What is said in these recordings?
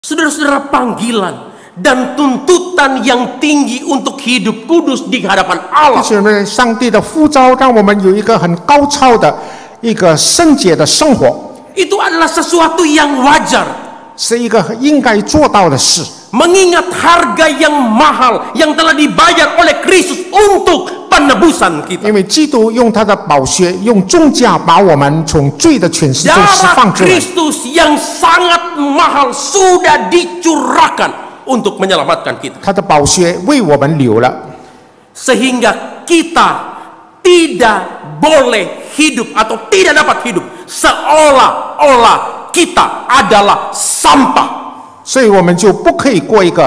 Saudara-saudara, panggilan dan tuntutan yang tinggi untuk hidup kudus di hadapan Allah. 弟兄们，上帝的呼召让我们有一个很高超的一个圣洁的生活， Itu adalah sesuatu yang wajar. 是一个应该做到的事。 Mengingat harga yang mahal yang telah dibayar oleh Kristus untuk penebusan kita. 因为基督用他的宝血，用重价把我们从罪的权势中释放 Darah 出来。 Kristus yang sangat mahal sudah dicurahkan untuk menyelamatkan kita. 他的宝血为我们流了， Sehingga kita tidak boleh hidup atau tidak dapat hidup seolah-olah kita adalah sampah. 所以我们就不可以过一个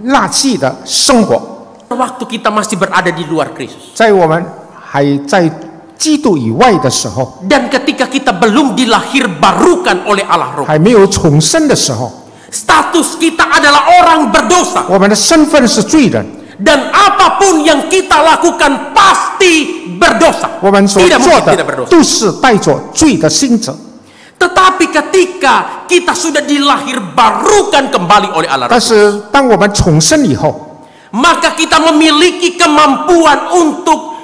垃圾的生活。 Waktu kita masih berada di luar Kristus. 在我们还在基督以外的时候， Dan ketika kita belum dilahirbarukan oleh Allah Roh. 还没有重生的时候， Status kita adalah orang berdosa. 我们的身份是罪人， Dan apapun yang kita lakukan pasti berdosa. 我们所 Tidak 做 mungkin 的 tidak berdosa. 都是带着罪的性质。 Tetapi ketika kita sudah dilahirbarukan kembali oleh Allah 但 Roh, 是当我们重生以后， maka kita memiliki kemampuan untuk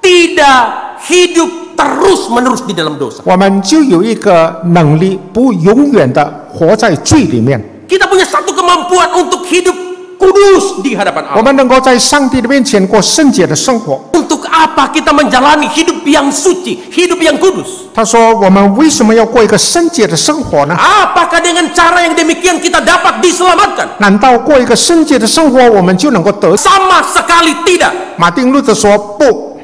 tidak hidup terus-menerus di dalam dosa. 我们就有一个能力，不永远的活在罪里面。 Kita punya satu kemampuan untuk hidup kudus di hadapan 我 Allah. 们能够在上帝的面前过圣洁的生活。 Untuk apa kita menjalani hidup yang suci, hidup yang kudus? 他说：“我们为什么要过一个圣洁的生活呢？ Apakah dengan cara yang demikian kita dapat diselamatkan? 难道过一个圣洁的生活，我们就能够得？” Sama sekali tidak. 马丁路德说：“不，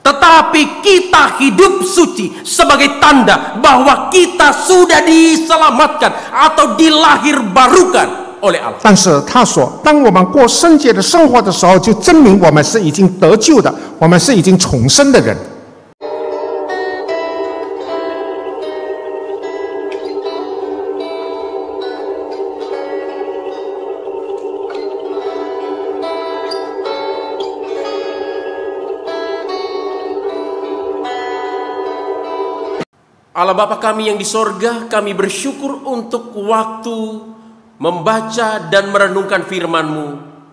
Tetapi kita hidup suci sebagai tanda bahwa kita sudah diselamatkan atau dilahirbarukan oleh Allah. 但是他说，当我们过圣洁的生活的时候，就证明我们是已经得救的，我们是已经重生的人。” Allah Bapa kami yang di sorga, kami bersyukur untuk waktu membaca dan merenungkan firman-Mu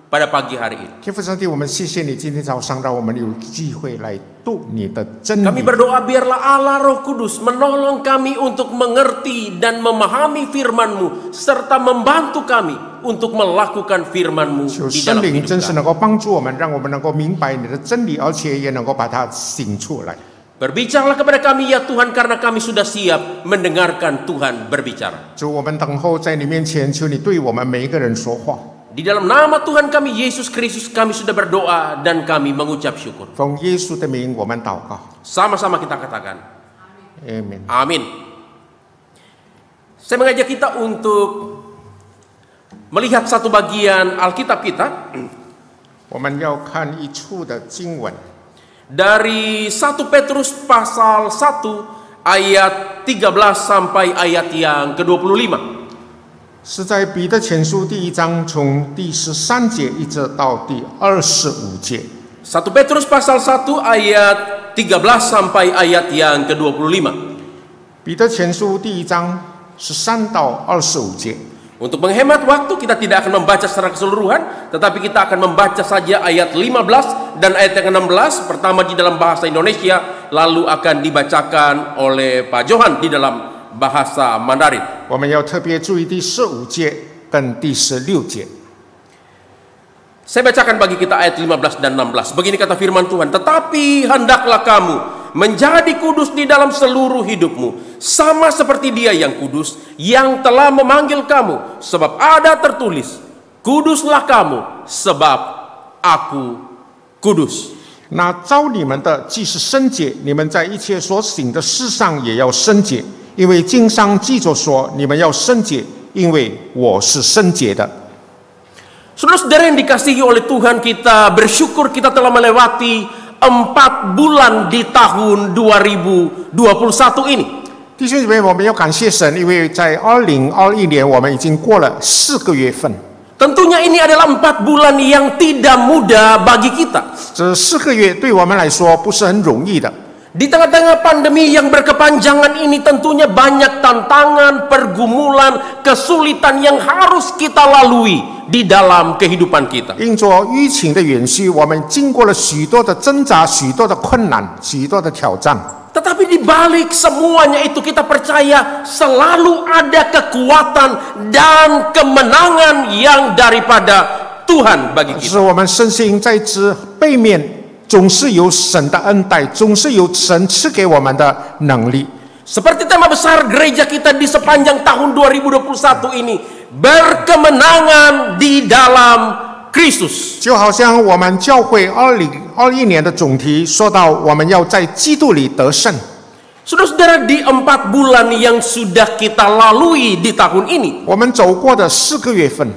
pada pagi hari ini. 天父上帝，我们谢谢你今天早上让我们有机会来读你的真 Kami 理。 berdoa biarlah Allah Roh Kudus menolong kami untuk mengerti dan memahami firman-Mu serta membantu kami untuk melakukan firman-Mu 求 di 圣 dalam 灵 hidup 真是 kami. 能够帮助我们，让我们能够明白你的真理，而且也能够把它醒出来。 Berbicaralah kepada kami ya Tuhan, karena kami sudah siap mendengarkan Tuhan berbicara. 主，我们等候在你面前，求你对我们每一个人说话。 Di dalam nama Tuhan kami Yesus Kristus kami sudah berdoa dan kami mengucap syukur. 奉耶稣的名，我们祷告。 Sama-sama kita katakan. Amin。 Amin. Saya mengajak kita untuk melihat satu bagian Alkitab kita 我们要看一处的经文， dari 1 Petrus pasal 1 ayat 13 sampai ayat yang ke-25. 是在彼得前书第1章从第13节一直到第25节。 1 Petrus pasal 1 ayat 13 sampai ayat yang ke-25. 彼得前书第1章13到25节。 Untuk menghemat waktu kita tidak akan membaca secara keseluruhan, tetapi kita akan membaca saja ayat 15 dan ayat yang ke-16, pertama di dalam bahasa Indonesia, lalu akan dibacakan oleh Pak Johan di dalam bahasa Mandarin. 我们要特别注意第15节跟第16节。 Saya bacakan bagi kita ayat 15 dan 16. Begini kata firman Tuhan, "Tetapi hendaklah kamu menjadi kudus di dalam seluruh hidupmu, sama seperti Dia yang kudus, yang telah memanggil kamu. Sebab ada tertulis, kuduslah kamu, sebab aku kudus." 那召你们的既是圣洁，你们在一切所行的事上也要圣洁，因为经上记着说，你们要圣洁，因为我是圣洁的。 Saudara-saudara yang dikasihi oleh Tuhan, kita bersyukur kita telah melewati 4 bulan di tahun 2021 ini. 弟兄姐妹，我们要感谢神，因为在2021年，我们已经过了4个月份。 Tentunya ini adalah 4 bulan yang tidak mudah bagi kita. 这4个月对我们来说不是很容易的。Di tengah-tengah pandemi yang berkepanjangan ini tentunya banyak tantangan, pergumulan, kesulitan yang harus kita lalui di dalam kehidupan kita. 因着疫情的延续，我们经过了许多的挣扎、许多的困难、许多的挑战。 Tetapi di balik semuanya itu kita percaya selalu ada kekuatan dan kemenangan yang daripada Tuhan bagi 是 kita. 我们深信在这背面总是有神的恩待，总是有神赐给我们的能力。 Seperti tema besar gereja kita di sepanjang tahun 2021 ini, berkemenangan di dalam Kristus. 就好像我们教会2021年的总题说到，我们要在基督里得胜。 Saudara-saudara, di 4 bulan yang sudah kita lalui di tahun ini, 我们走过的4个月份，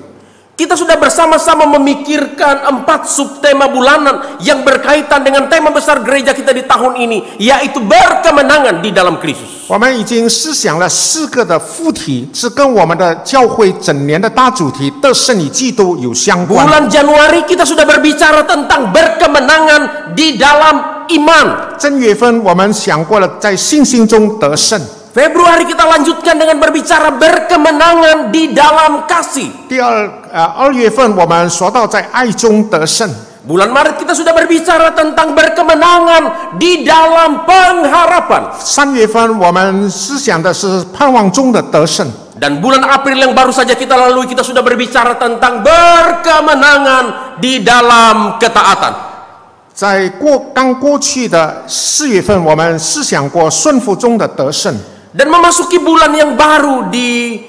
kita sudah bersama-sama memikirkan 4 subtema bulanan yang berkaitan dengan tema besar gereja kita di tahun ini, yaitu berkemenangan di dalam Kristus. 我们已经思想了4个的副题，是跟我们的教会整年的大主题得胜与基督有相关。 Bulan Januari kita sudah berbicara tentang berkemenangan di dalam iman. 正月份我们想过了在信心中得胜。 Februari kita lanjutkan dengan berbicara berkemenangan di dalam kasih. 2月份我们说到在爱中得胜。 Bulan Maret kita sudah berbicara tentang berkemenangan di dalam pengharapan. 3月份我们思想的是盼望中的得胜。 Dan bulan April yang baru saja kita lalui, kita sudah berbicara tentang berkemenangan di dalam ketaatan. 在刚过去的4月份，我们思想过顺服中的得胜。 Dan memasuki bulan yang baru di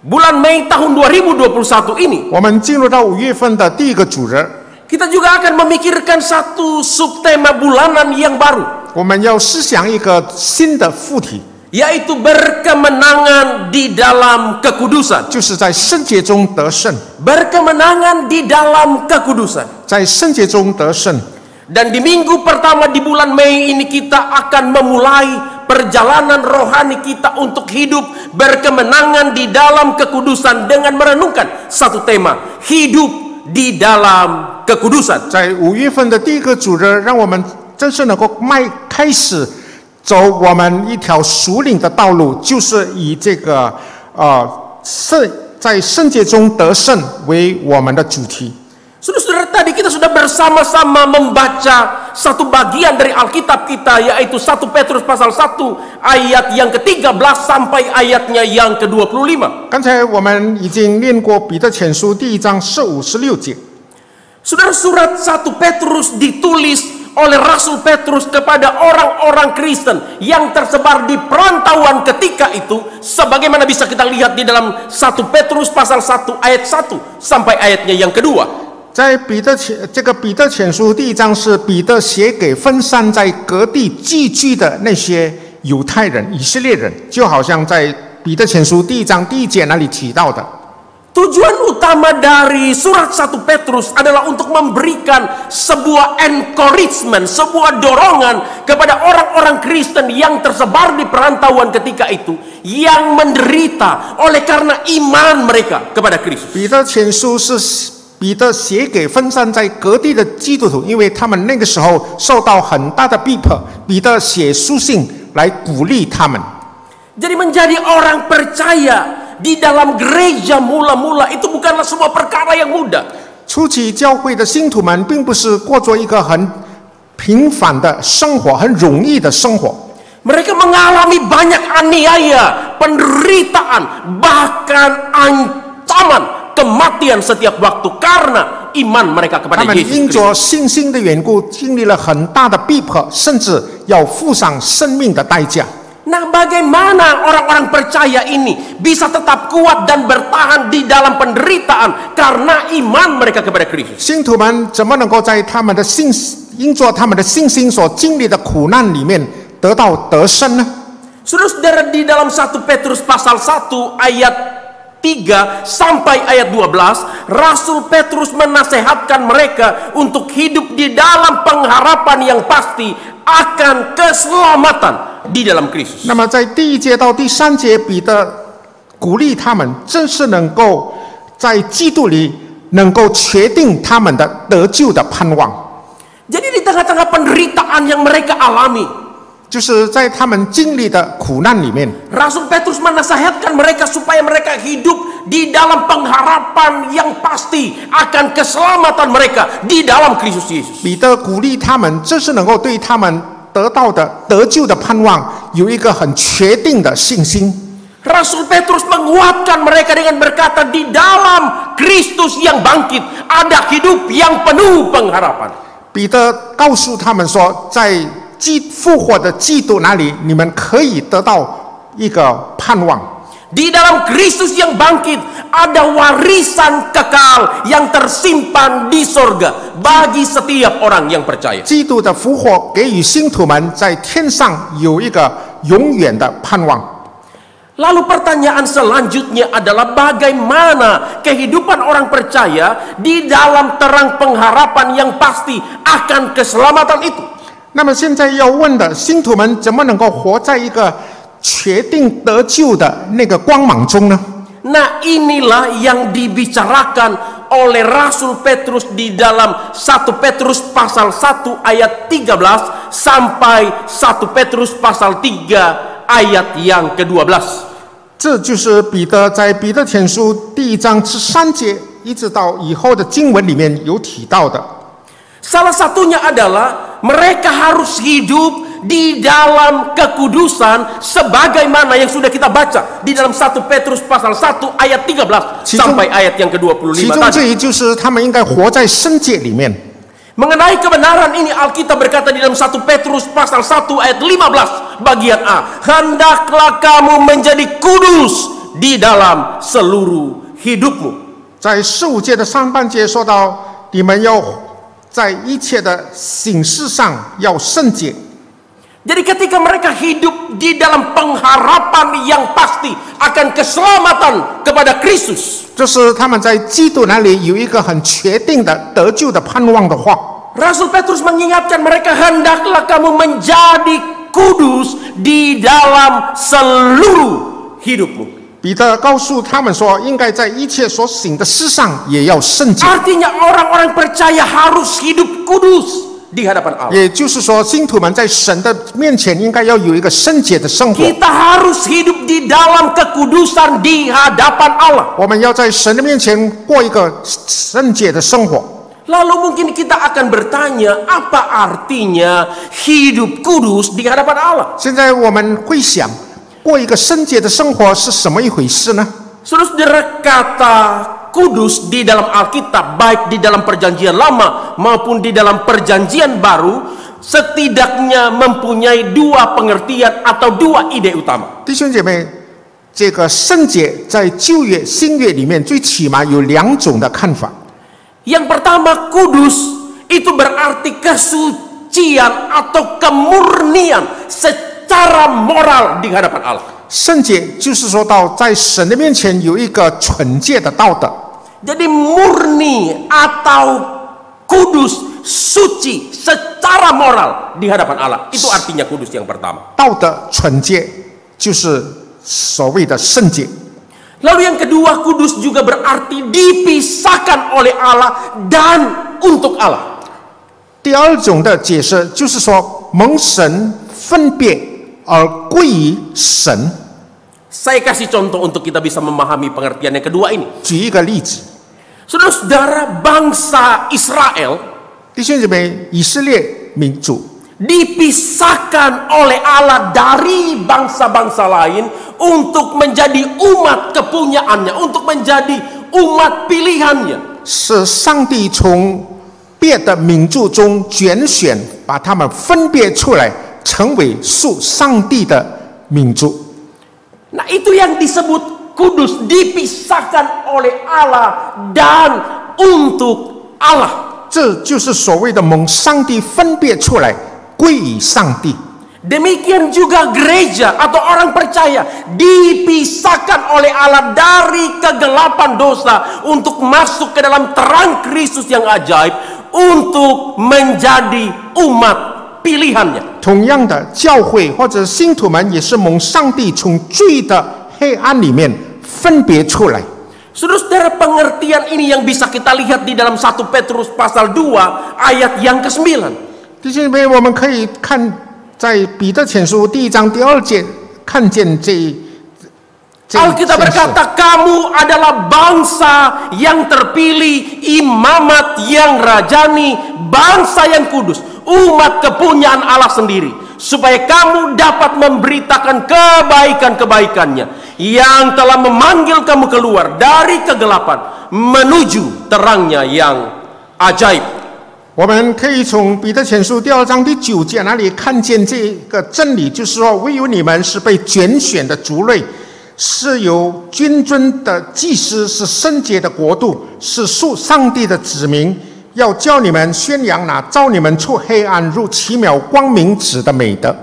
bulan Mei tahun 2021 ini, 我们进入到5月份的第一个主日， kita juga akan memikirkan satu subtema bulanan yang baru, 我们要思想一个新的副题， yaitu berkemenangan di dalam kekudusan. 就是在圣洁中得胜， Berkemenangan di dalam kekudusan. 在圣洁中得胜。 Dan di minggu pertama di bulan Mei ini kita akan memulai perjalanan rohani kita untuk hidup berkemenangan di dalam kekudusan dengan merenungkan satu tema, hidup di dalam kekudusan. 在5月份的第一个主日，让我们真是能够开始走我们一条属灵的道路，就是以这个在圣洁中得胜为我们的主题。 Saudara-saudara, tadi kita sudah bersama-sama membaca satu bagian dari Alkitab kita, yaitu 1 Petrus pasal 1 ayat yang ke-13 sampai ayatnya yang ke-25. 刚才我们已经念过彼得前书第1章15、16节。 Saudara, surat 1 Petrus ditulis oleh Rasul Petrus kepada orang-orang Kristen yang tersebar di perantauan ketika itu, sebagaimana bisa kita lihat di dalam 1 Petrus pasal 1 ayat 1 sampai ayatnya yang kedua. 在这个彼得前书第1章是彼得写给分散在各地寄居的那些犹太人、以色列人，就好像在彼得前书第1章第1节那里提到的。 Tujuan utama dari surat 1 Petrus adalah untuk memberikan sebuah encouragement, sebuah dorongan kepada orang-orang Kristen yang tersebar di perantauan ketika itu, yang menderita oleh karena iman mereka kepada Kristus. 彼得前书是彼得写给分散在各地的基督徒，因为他们那个时候受到很大的逼迫，彼得写书信来鼓励他们。 Jadi menjadi orang percaya di dalam gereja mula-mula itu bukanlah sebuah perkara yang mudah. 初期教会的信徒们并不是过着一个很平凡的生活，很容易的生活。 Mereka mengalami banyak aniaya, penderitaan, bahkan ancaman kematian setiap waktu karena iman mereka 他 kepada 们 Yesus 因 Kristus. 着信心的缘故，经历了很大的逼迫，甚至要付上生命的代价。 Nah, bagaimana orang-orang percaya ini bisa tetap kuat dan bertahan di dalam penderitaan karena iman mereka kepada Kristus? 信徒们怎么能够在他们的因着他们的信心所经历的苦难里面得到得胜呢？ Saudara-saudara, di dalam 1 Petrus pasal 1 ayat 3 sampai ayat 12, Rasul Petrus menasehatkan mereka untuk hidup di dalam pengharapan yang pasti akan keselamatan di dalam Kristus. 那么在第1节到第3节，彼得鼓励他们，正是能够在基督里能够确定他们的得救的盼望。 Jadi di tengah-tengah penderitaan yang mereka alami, 就是在他们经历的苦难里面， Rasul Petrus menasihatkan mereka supaya mereka hidup di dalam pengharapan yang pasti akan keselamatan mereka di dalam Kristus Yesus. 彼得鼓励他们，这是能够对他们得到的得救的盼望有一个很确定的信心。 Rasul Petrus menguatkan mereka dengan berkata, di dalam Kristus yang bangkit ada hidup yang penuh pengharapan. 彼得告诉他们说，在复活的基督那里，你们可以得到一个盼望。 Di dalam Kristus yang bangkit ada warisan kekal yang tersimpan di sorga bagi setiap orang yang percaya. 基督的复活给予信徒们在天上有一个永远的盼望。 Lalu pertanyaan selanjutnya adalah bagaimana kehidupan orang percaya di dalam terang pengharapan yang pasti akan keselamatan itu. 那么现在要问的，信徒们怎么能够活在一个确定得救的那个光芒中呢？ Nah, inilah yang dibicarakan oleh Rasul Petrus di dalam 1 Petrus pasal 1 ayat 13 sampai 1 Petrus pasal 3 ayat yang ke-12. 这就是彼得在彼得前书第1章13节一直到以后的经文里面有提到的。 Salah satunya adalah mereka harus hidup di dalam kekudusan sebagaimana yang sudah kita baca di dalam 1 Petrus pasal 1 ayat 13 sampai ayat yang ke-25 其中这一就是他们应该活在圣洁里面。 Mengenai kebenaran ini Alkitab berkata di dalam 1 Petrus pasal 1 ayat 15 bagian A, hendaklah kamu menjadi kudus di dalam seluruh hidupmu. 在15节的上半节说到，你们要在一切的行事上要圣洁。 Jadi ketika mereka hidup di dalam pengharapan yang pasti akan keselamatan kepada Kristus, 这是他们在基督那里有一个很确定的得救的盼望的话。 Rasul Petrus mengingatkan mereka, hendaklah kamu menjadi kudus di dalam seluruh hidupmu. 彼得告诉他们说，应该在一切所行的事上也要圣洁。 Artinya orang-orang percaya harus hidup kudus di hadapan Allah. 也就是说，信徒们在神的面前应该要有一个圣洁的生活。 Kita harus hidup di dalam kekudusan di hadapan Allah. 我们要在神的面前过一个圣洁的生活。 Lalu mungkin kita akan bertanya, apa artinya hidup kudus di hadapan Allah? 现在我们会想，过一个圣洁的生活是什么一回事呢？ Saudara, kata kudus di dalam Alkitab, baik di dalam perjanjian lama maupun di dalam perjanjian baru, setidaknya mempunyai dua pengertian atau dua ide utama. 弟兄姐妹，这个圣洁在旧约、新约里面最起码有2种的看法。 Yang pertama, kudus itu berarti kesucian atau kemurnian secara moral di hadapan Allah. 圣洁就是说到在神的面前有一个纯洁的道德。 Jadi murni atau kudus, suci secara moral di hadapan Allah. Itu artinya kudus yang pertama. 道德纯洁就是所谓的圣洁。 Lalu yang kedua, kudus juga berarti dipisahkan oleh Allah dan untuk Allah. 第二种的解释就是说蒙神分别而归于神。 Saya kasih contoh untuk kita bisa memahami pengertian yang kedua ini. 举一个例子， Saudara-saudara, bangsa Israel 弟兄姐妹，以色列民族 dipisahkan oleh Allah dari bangsa-bangsa lain untuk menjadi umat kepunyaannya, untuk menjadi umat pilihannya. 是上帝从别的民族中拣选，把他们分别出来，成为属上帝的民族。 Nah, itu yang disebut kudus, dipisahkan oleh Allah dan untuk Allah. 这就是所谓的蒙上帝分别出来，归于上帝。 Demikian juga gereja atau orang percaya dipisahkan oleh Allah dari kegelapan dosa untuk masuk ke dalam terang Kristus yang ajaib untuk menjadi umat pilihannya. 同样的，教会或者信徒们也是蒙上帝从罪的黑暗里面分别出来。 Saudara-saudara, pengertian ini yang bisa kita lihat di dalam 1 Petrus pasal 2 ayat yang ke-9. 弟兄姊妹，我们可以看在彼得前书第1章第2节看见这 Alkitab berkata, kamu adalah bangsa yang terpilih, imamat yang rajani, bangsa yang kudus, umat kepunyaan Allah sendiri, supaya kamu dapat memberitakan kebaikan-kebaikannya yang telah memanggil kamu keluar dari kegelapan menuju terangnya yang ajaib. 我们可以从彼得前书第2章第9节那里看见这个真理，就是说，唯有你们是被拣选的族类，是有君尊的祭司，是圣洁的国度，是属上帝的子民，要叫你们宣扬那召你们出黑暗入奇妙光明者的美德。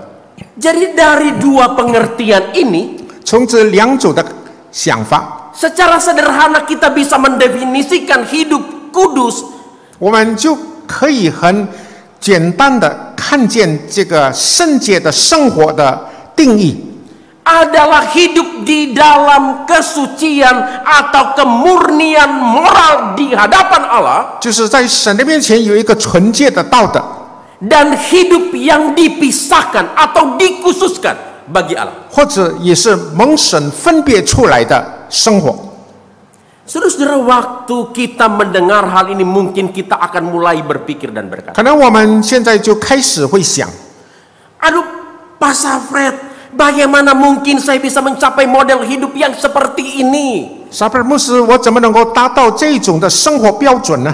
Jadi dari dua pengertian ini, 从这2种的想法， secara sederhana kita bisa mendefinisikan hidup kudus 我们就可以很简单的看见这个圣洁的生活的定义。 adalah hidup di dalam kesucian atau kemurnian moral di hadapan Allah, 就是在神的面前有一个纯洁的道德， dan hidup yang dipisahkan atau dikhususkan bagi Allah. 或者也是蒙神分别出来的生活。 Saudara-saudara, waktu kita mendengar hal ini mungkin kita akan mulai berpikir dan berkata, 可能我们现在就开始会想， aduh, Pastor Fred, bagaimana mungkin saya bisa mencapai model hidup yang seperti ini? 沙贝尔牧师，我怎么能够达到这种的生活标准呢？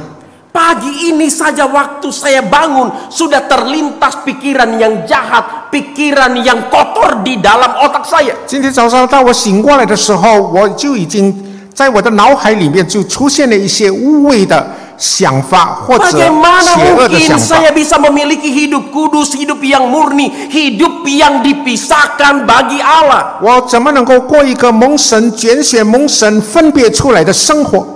Pagi ini saja waktu saya bangun sudah terlintas pikiran yang jahat, pikiran yang kotor di dalam otak saya. 今天早上当我醒过来的时候，我就已经在我的脑海里面就出现了一些污秽的想法或者 Bagaimana 邪恶的 mungkin 想法。 saya bisa memiliki hidup kudus, hidup yang murni, hidup yang dipisahkan bagi Allah? 我怎么能够过一个蒙神拣选、蒙神分别出来的生活？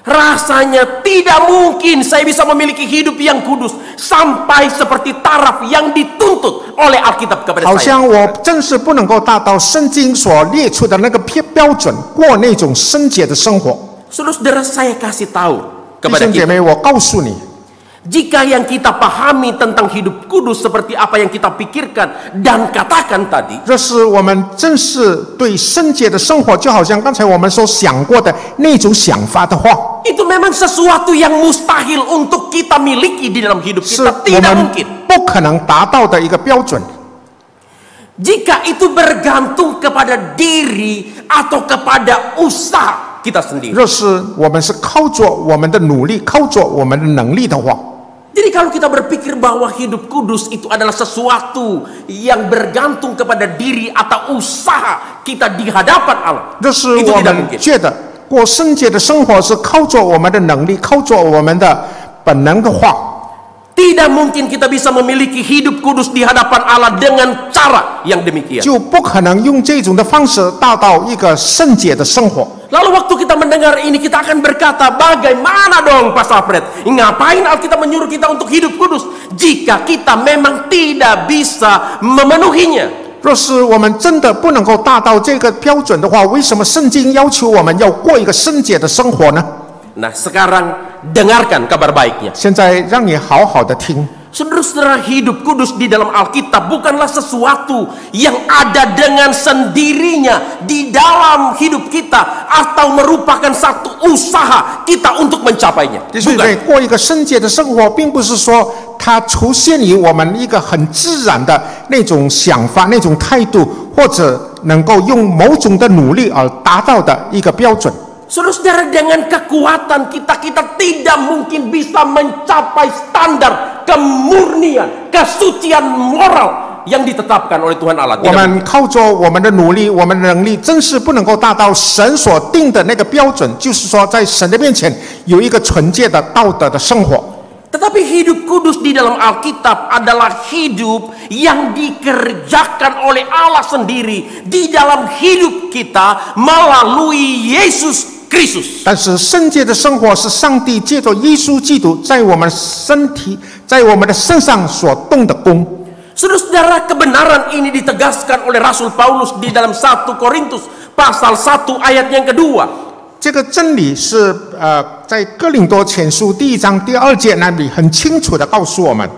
Rasanya tidak mungkin saya bisa memiliki hidup yang kudus sampai seperti taraf yang dituntut oleh Alkitab kepada 好 saya. 像我真是不能够达到圣经所列出的那个标准，过那种圣洁的生活。 Saudara-saudara, saya kasih tahu 弟 kepada 兄姐 kita, 妹，我告诉你， jika yang kita pahami tentang hidup kudus seperti apa yang kita pikirkan dan katakan tadi, 若是我们正是对圣洁的生活，就好像刚才我们所想过的那种想法的话， itu memang sesuatu yang mustahil untuk kita miliki di dalam hidup 是 kita. 我 Tidak 们 mungkin. 不可能达到的一个标准。 Jika itu bergantung kepada diri atau kepada usaha kita sendiri. 若是我们是靠着我们的努力，靠着我们的能力的话， Jadi kalau kita berpikir bahwa hidup kudus itu adalah sesuatu yang bergantung kepada diri atau usaha kita di hadapan Allah, 若是 itu 我 tidak 们 mungkin. 觉得过圣洁的生活是靠着我们的能力，靠着我们的本能的话， Tidak mungkin kita bisa memiliki hidup kudus di hadapan Allah dengan cara yang demikian. 就不可能用这种的方式达到一个圣洁的生活。 Lalu waktu kita mendengar ini, kita akan berkata, bagaimana dong Pastor Fred? Ngapain Alkitab menyuruh kita untuk hidup kudus jika kita memang tidak bisa memenuhinya? 若是我们真的不能够达到这个标准的话，为什么圣经要求我们要过一个圣洁的生活呢？ Nah, sekarang dengarkan kabar baiknya. 现在让你好好的听， Saudara-saudara, hidup kudus di dalam Alkitab bukanlah sesuatu yang ada dengan sendirinya di dalam hidup kita atau merupakan satu usaha kita untuk mencapainya. 弟兄姐 Bukan. 妹，过一个圣洁的生活，并不是说它出现于我们一个很自然的那种想法、那种态度，或者能够用某种的努力而达到的一个标准。 Saudara-saudara, dengan kekuatan kita tidak mungkin bisa mencapai standar kemurnian, kesucian moral yang ditetapkan oleh Tuhan Allah. 我 Tidak 们靠着我们的努力，我们的能力，真是不能够达到神所定的那个标准，就是说，在神的面前有一个纯洁的道德的生活。 Tetapi hidup kudus di dalam Alkitab adalah hidup yang dikerjakan oleh Allah sendiri di dalam hidup kita melalui Yesus Kristus. 但是圣洁的生活是上帝借着耶稣基督在我们身体、在我们的身上所动的工。 Saudara-saudara, kebenaran ini ditegaskan oleh Rasul Paulus di dalam 1 Korintus pasal 1 ayat yang kedua. 这个真理是在哥林多前书第1章第2节那里很清楚的告诉我们。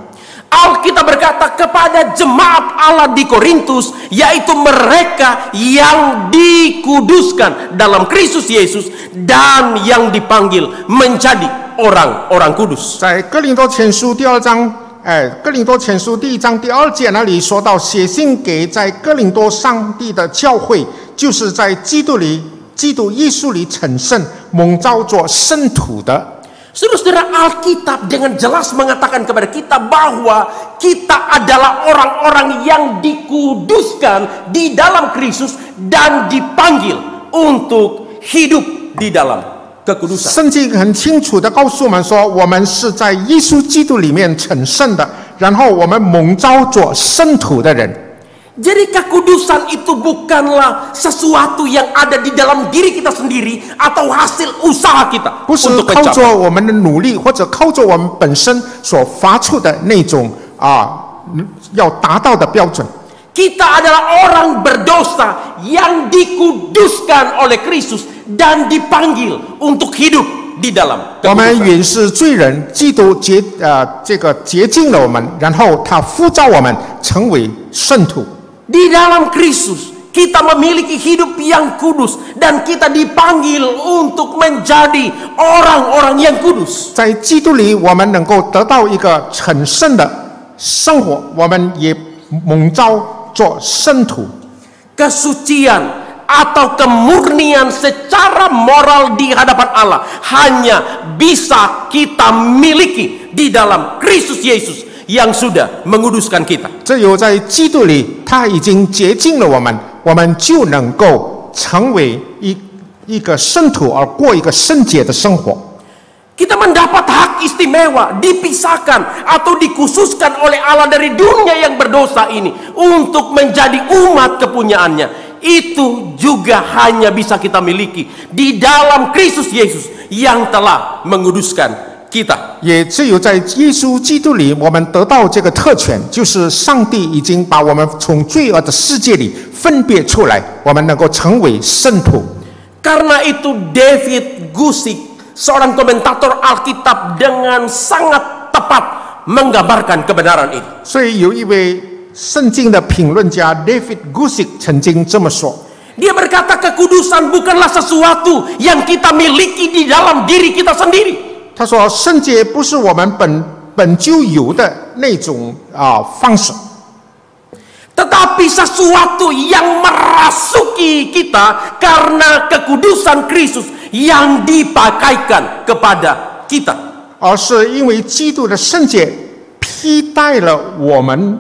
Alkitab berkata kepada jemaat Allah di Korintus, yaitu mereka yang dikuduskan dalam Kristus Yesus dan yang dipanggil menjadi orang-orang kudus. 在哥林多前书第2章，哥林多前书第1章第2节那里说到，写信给在哥林多上帝的教会，就是在基督耶稣里成圣，蒙召做圣徒的。 Saudara-saudara, Alkitab dengan jelas mengatakan kepada kita bahwa kita adalah orang-orang yang dikuduskan di dalam Kristus dan dipanggil untuk hidup di dalam kekudusan. 圣经很清楚的告诉我们说，我们是在耶稣基督里面成圣的，然后我们蒙召做圣徒的人。 Jadi kekudusan itu bukanlah sesuatu yang ada di dalam diri kita sendiri atau hasil usaha kita 不是 untuk 靠着 mencapai. 我们的努力，或者靠着我们本身所发出的那种要达到的标准。 Kita adalah orang berdosa yang dikuduskan oleh Kristus dan dipanggil untuk hidup di dalam 我们 kekudusan. 原是罪人，基督洁净了我们，然后他呼召我们成为圣徒。 Di dalam Kristus kita memiliki hidup yang kudus dan kita dipanggil untuk menjadi orang-orang yang kudus. 在基督里，我们能够得到一个成圣的生活，我们也蒙召做圣徒。 Kesucian atau kemurnian secara moral di hadapan Allah hanya bisa kita miliki di dalam Kristus Yesus yang sudah menguduskan kita. 只有在基督里，他已经洁净了我们，我们就能够成为一个圣徒，而过一个圣洁的生活。 Kita mendapat hak istimewa, dipisahkan atau dikhususkan oleh Allah dari dunia yang berdosa ini untuk menjadi umat kepunyaannya. Itu juga hanya bisa kita miliki di dalam Kristus Yesus yang telah menguduskan kita. 也只有在耶稣基督里，我们得到这个特权，就是上帝已经把我们从罪恶的世界里分别出来，我们能够成为圣徒。 Karena itu David Guzik, seorang komentator Alkitab, dengan sangat tepat menggambarkan kebenaran itu. 所以有一位圣经的评论家 David Guzik 曾经这么说。 Dia berkata kekudusan bukanlah sesuatu yang kita miliki di dalam diri kita sendiri. 他说：“圣洁不是我们本就有的那种方式， Tetapi sesuatu yang merasuki kita karena kekudusan Kristus yang dipakaikan kepada kita. 而是因为基督的圣洁披戴了我们，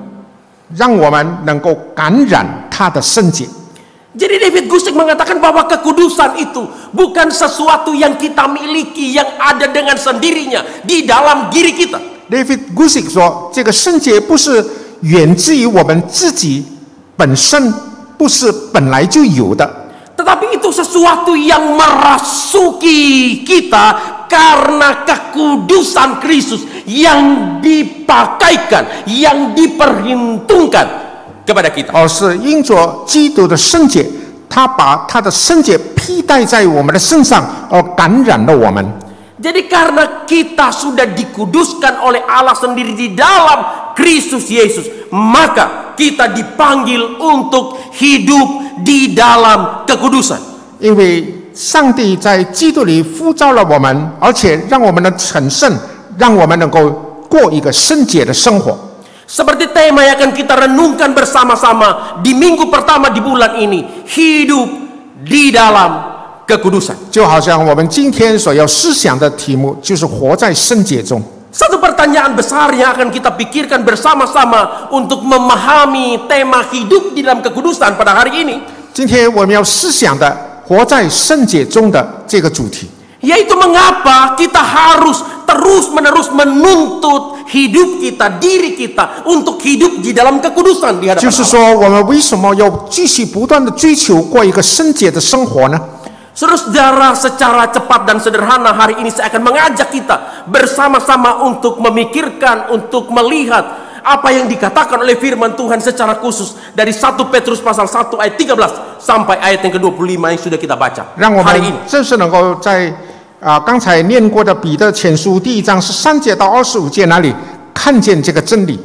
让我们能够感染他的圣洁。” Jadi David Guzik mengatakan bahwa kekudusan itu bukan sesuatu yang kita miliki, yang ada dengan sendirinya di dalam diri kita. David Guzik 说：“这个圣洁不是源自于我们自己本身，不是本来就有的， Tetapi itu sesuatu yang merasuki kita karena kekudusan Kristus yang dipakaikan, yang diperhitungkan kepada kita. 而是因着基督的圣洁，他把他的圣洁披戴在我们的身上，而感染了我们。” Jadi karena kita sudah dikuduskan oleh Allah sendiri di dalam Kristus Yesus, maka kita dipanggil untuk hidup di dalam kekudusan. 因为上帝在基督里呼召了我们，而且让我们的成圣，让我们能够过一个圣洁的生活。 Seperti tema yang akan kita renungkan bersama-sama di minggu pertama di bulan ini, hidup di dalam kekudusan. 就好像我们今天所要思想的题目，就是活在圣洁中。 Satu pertanyaan besar yang akan kita pikirkan bersama-sama untuk memahami tema hidup di dalam kekudusan pada hari ini, 今天我们要思想的活在圣洁中的这个主题， yaitu mengapa kita harus terus-menerus menuntut hidup kita, diri kita untuk hidup di dalam kekudusan di 就 hadapan 是 Allah. 说我们为什么要继续不断的追求过一个圣洁的生活呢？ Saudara-saudara, secara cepat dan sederhana hari ini saya akan mengajak kita bersama-sama untuk memikirkan, untuk melihat apa yang dikatakan oleh firman Tuhan secara khusus dari 1 Petrus pasal 1 ayat 13 sampai ayat yang ke-25 yang sudah kita baca 让我 hari 们 ini. 正是能够在刚才念过的彼得前书第1章13节到25节那里看见这个真理。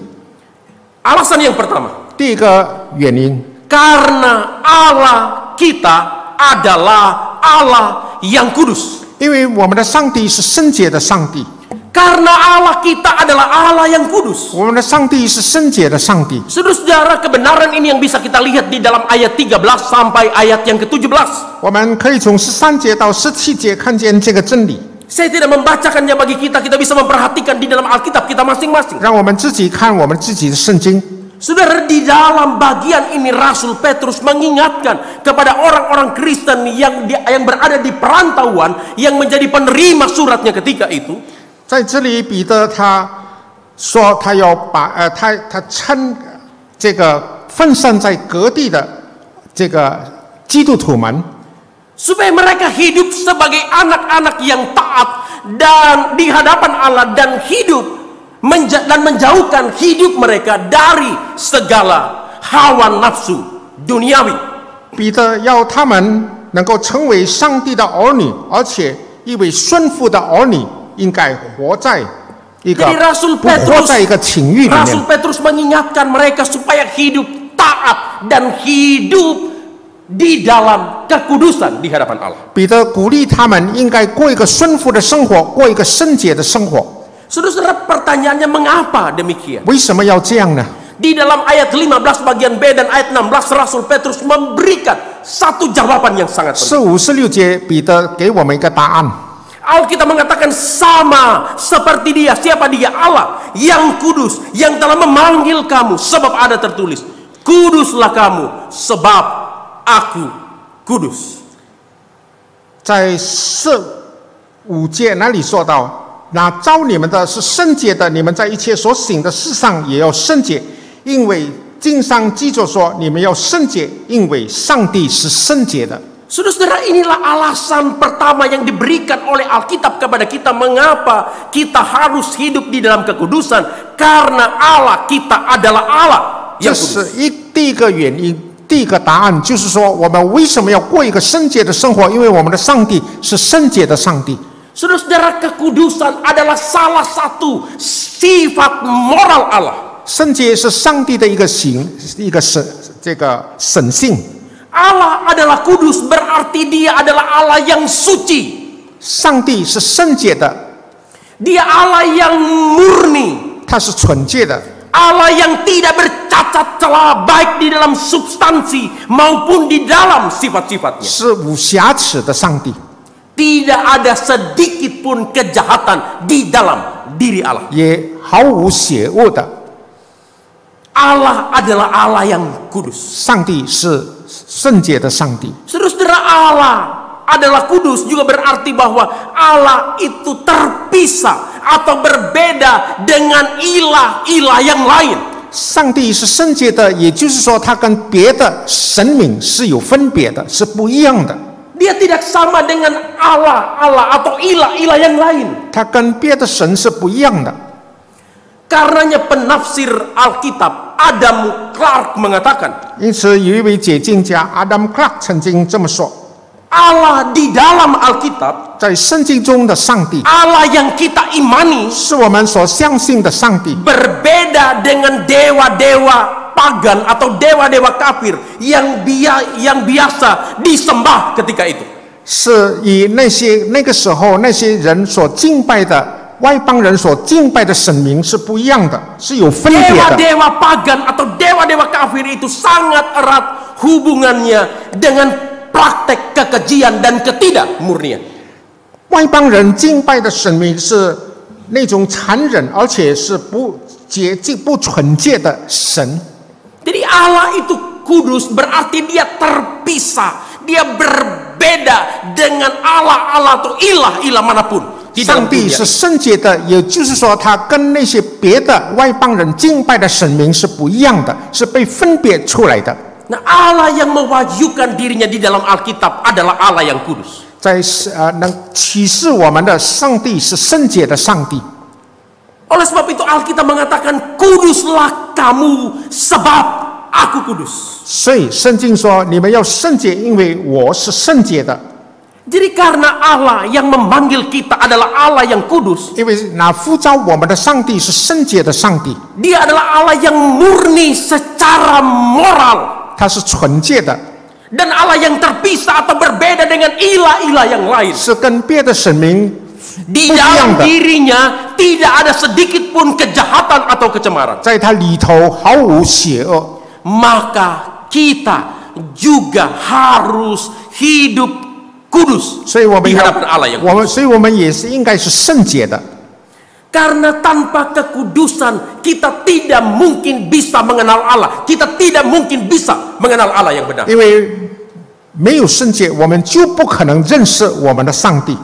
Alasan yang pertama, 第一个原因， karena Allah kita adalah Allah yang kudus. 因为我们的上帝是圣洁的上帝， Karena Allah kita adalah Allah yang kudus. 我们的上帝是圣洁的上帝。 Saudara-saudara, kebenaran ini yang bisa kita lihat di dalam ayat 13 sampai ayat yang ke-17. 我们可以从13节到17节看见这个真理。 Saya tidak membacakannya bagi kita, kita bisa memperhatikan di dalam Alkitab kita masing-masing. 让我们自己看我们自己的圣经。 Saudara, di dalam bagian ini Rasul Petrus mengingatkan kepada orang-orang Kristen yang berada di perantauan, yang menjadi penerima suratnya ketika itu. 在这里，彼得他说他要把他称这个分散在各地的这个基督徒们， supaya mereka hidup sebagai anak-anak yang taat dan di hadapan Allah, dan hidup dan menjauhkan hidup mereka dari segala hawa nafsu duniawi. 彼得要他们能够成为上帝的儿女，而且一位顺服的儿女应该活在一个 Jadi Rasul 不活在一个情欲里面。 Rasul Petrus mengingatkan mereka supaya hidup taat dan hidup di dalam kekudusan di hadapan Allah. 彼得鼓励他们应该过一个顺服的生活，过一个圣洁的生活。 Saudara-saudara, pertanyaannya mengapa demikian? 为什么要这样呢？ Di dalam ayat 15 bagian B dan ayat 16 Rasul Petrus memberikan satu jawaban yang sangat penting. 56节，彼得给我们一个答案。 Alkitab mengatakan sama seperti dia. Siapa dia? Allah yang kudus, yang telah memanggil kamu, sebab ada tertulis, kuduslah kamu sebab aku kudus. 在45节那里说到，那召你们的是圣洁的，你们在一切所行的事上也要圣洁，因为经上记着说，你们要圣洁，因为上帝是圣洁的。 Saudara-saudara, inilah alasan pertama yang diberikan oleh Alkitab kepada kita mengapa kita harus hidup di dalam kekudusan, karena Allah kita adalah Allah 这 yang 是 kudus. 第一个原因，第一个答案就是说，我们为什么要过一个圣洁的生活？因为我们的上帝是圣洁的上帝。 Saudara-saudara, kekudusan adalah salah satu sifat moral Allah. 圣洁是上帝的一个神性。 Allah adalah kudus, berarti dia adalah Allah yang suci. 上帝是圣洁的， Dia Allah yang murni. 他是纯洁的， Allah yang tidak bercacat celah, baik di dalam substansi maupun di dalam sifat-sifatnya. 是无瑕疵的上帝， Tidak ada sedikit pun kejahatan di dalam diri Allah. 也毫无邪恶的。 Allah adalah Allah yang kudus. 上帝是圣洁的上帝。 Saudara-saudara, Allah adalah kudus juga berarti bahwa Allah itu terpisah atau berbeda dengan ilah-ilah yang lain. 上帝是圣洁的，也就是说，他跟别的神明是有分别的，是不一样的。 Dia tidak sama dengan Allah atau ilah-ilah yang lain. 他跟别的神是不一样的。 Karenanya penafsir Alkitab Adam Clarke mengatakan, 因此，有一位解经家 Adam Clarke 曾经这么说： Allah di dalam Alkitab, 在圣经中的上帝 Allah yang kita imani, 是我们所相信的上帝， berbeda dengan dewa-dewa pagan atau dewa-dewa kafir yang biasa disembah ketika itu. 是以那个时候那些人所敬拜的外邦人所敬拜的神明是不一样的，是有分别的。 Dewa-dewa pagan atau dewa-dewa kafir itu sangat erat hubungannya dengan praktek kekejian dan ketidakmurnian. 外邦人敬拜的神明是那种残忍而且是不洁净、不纯洁的神。 Jadi Allah itu kudus berarti dia terpisah, dia berbeda dengan Allah atau ilah-ilah manapun. 上帝是圣洁的，也就是说，他跟那些别的外邦人敬拜的神明是不一样的，是被分别出来的。 Nah, Allah yang mewajukan dirinya di dalam Alkitab adalah Allah yang kudus. 在能启示我们的上帝是圣洁的上帝。 Oleh sebab itu Alkitab mengatakan, kuduslah kamu sebab aku kudus. 所以圣经说，你们要圣洁，因为我是圣洁的。Jadi karena Allah yang memanggil kita adalah Allah yang kudus, 因为那呼召我们的上帝是圣洁的上帝， Dia adalah Allah yang murni secara moral. 他是纯洁的， Dan Allah yang terpisah atau berbeda dengan ilah-ilah yang lain. 是跟别的神明 Di 不一样 dalam 的， dirinya tidak ada sedikit pun kejahatan atau kecemaran. 在他里头毫无邪恶。 Maka kita juga harus hidup kudus 所以我们 di 要 hadapan Allah yang 我 kudus. 们，所以我们也是应该是圣洁的， Karena tanpa kekudusan kita tidak mungkin bisa mengenal Allah. Kita tidak mungkin bisa mengenal Allah yang benar. 因为没有圣洁，我们就不可能认识我们的上帝。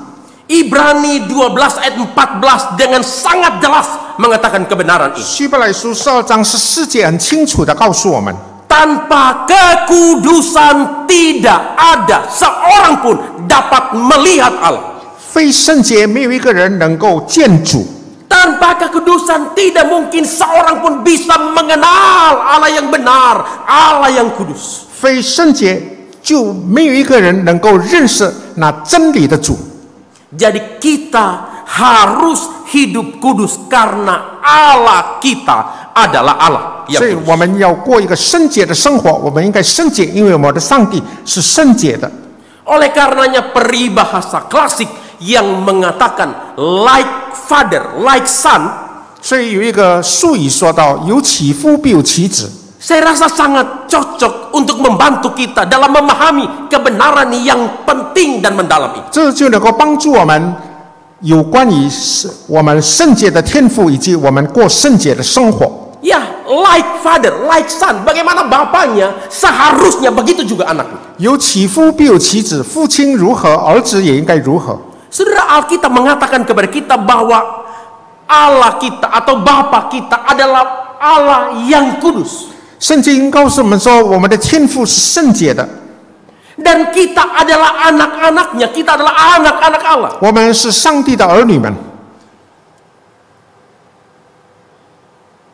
Ibrani 12 ayat 14 dengan sangat jelas mengatakan kebenaran ini. 希伯来书12章14节很清楚的告诉我们， Tanpa kekudusan tidak ada seorang pun dapat melihat Allah. 非圣洁没有一个人能够见主， Tanpa kekudusan tidak mungkin seorang pun bisa mengenal Allah yang benar, Allah yang kudus. 非圣洁就没有一个人能够认识那真理的主。 Jadi kita harus hidup kudus karena Allah kita adalah Allah 所以 yang 我 kudus. 们要过一个圣洁的生活，我们应该圣洁，因为我们的上帝是圣洁的。 Oleh karenanya peribahasa klasik yang mengatakan like father, like son, 所以有一个术语说到，有其父必有其子。 saya rasa sangat cocok untuk membantu kita dalam memahami kebenaran yang penting dan mendalam ini. 这就能够帮助我们有关于我们圣洁的天赋，以及我们过圣洁的生活。 Ya, like father, like son. Bagaimana bapaknya, seharusnya begitu juga anaknya. 有其父必有其子，父亲如何，儿子也应该如何。 Saudara, Alkitab mengatakan kepada kita bahwa Allah kita atau Bapa kita adalah Allah yang kudus. 圣经告诉我们说，我们的天赋是圣洁的， Dan kita adalah anak-anaknya, kita adalah anak-anak Allah. 我们是上帝的儿女们。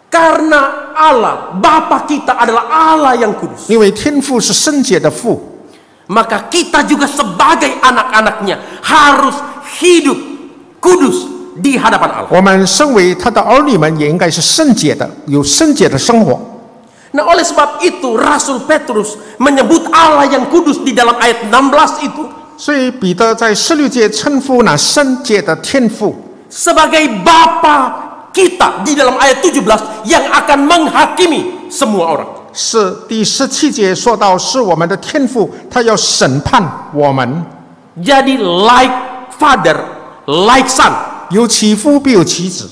Karena Allah, Bapa kita adalah Allah yang kudus. 因为天父是圣洁的父， Maka kita juga sebagai anak-anaknya harus hidup kudus di hadapan Allah. 我们身为他的儿女们，也应该是圣洁的，有圣洁的生活。 Nah, oleh sebab itu Rasul Petrus menyebut Allah yang kudus di dalam ayat 16 itu 所以彼得在16节称呼那圣洁的天父， sebagai Bapa kita di dalam ayat 17 yang akan menghakimi semua orang. 是第17节说到是我们的天父，他要审判我们。 Jadi like father, like son. 有其父必有其子，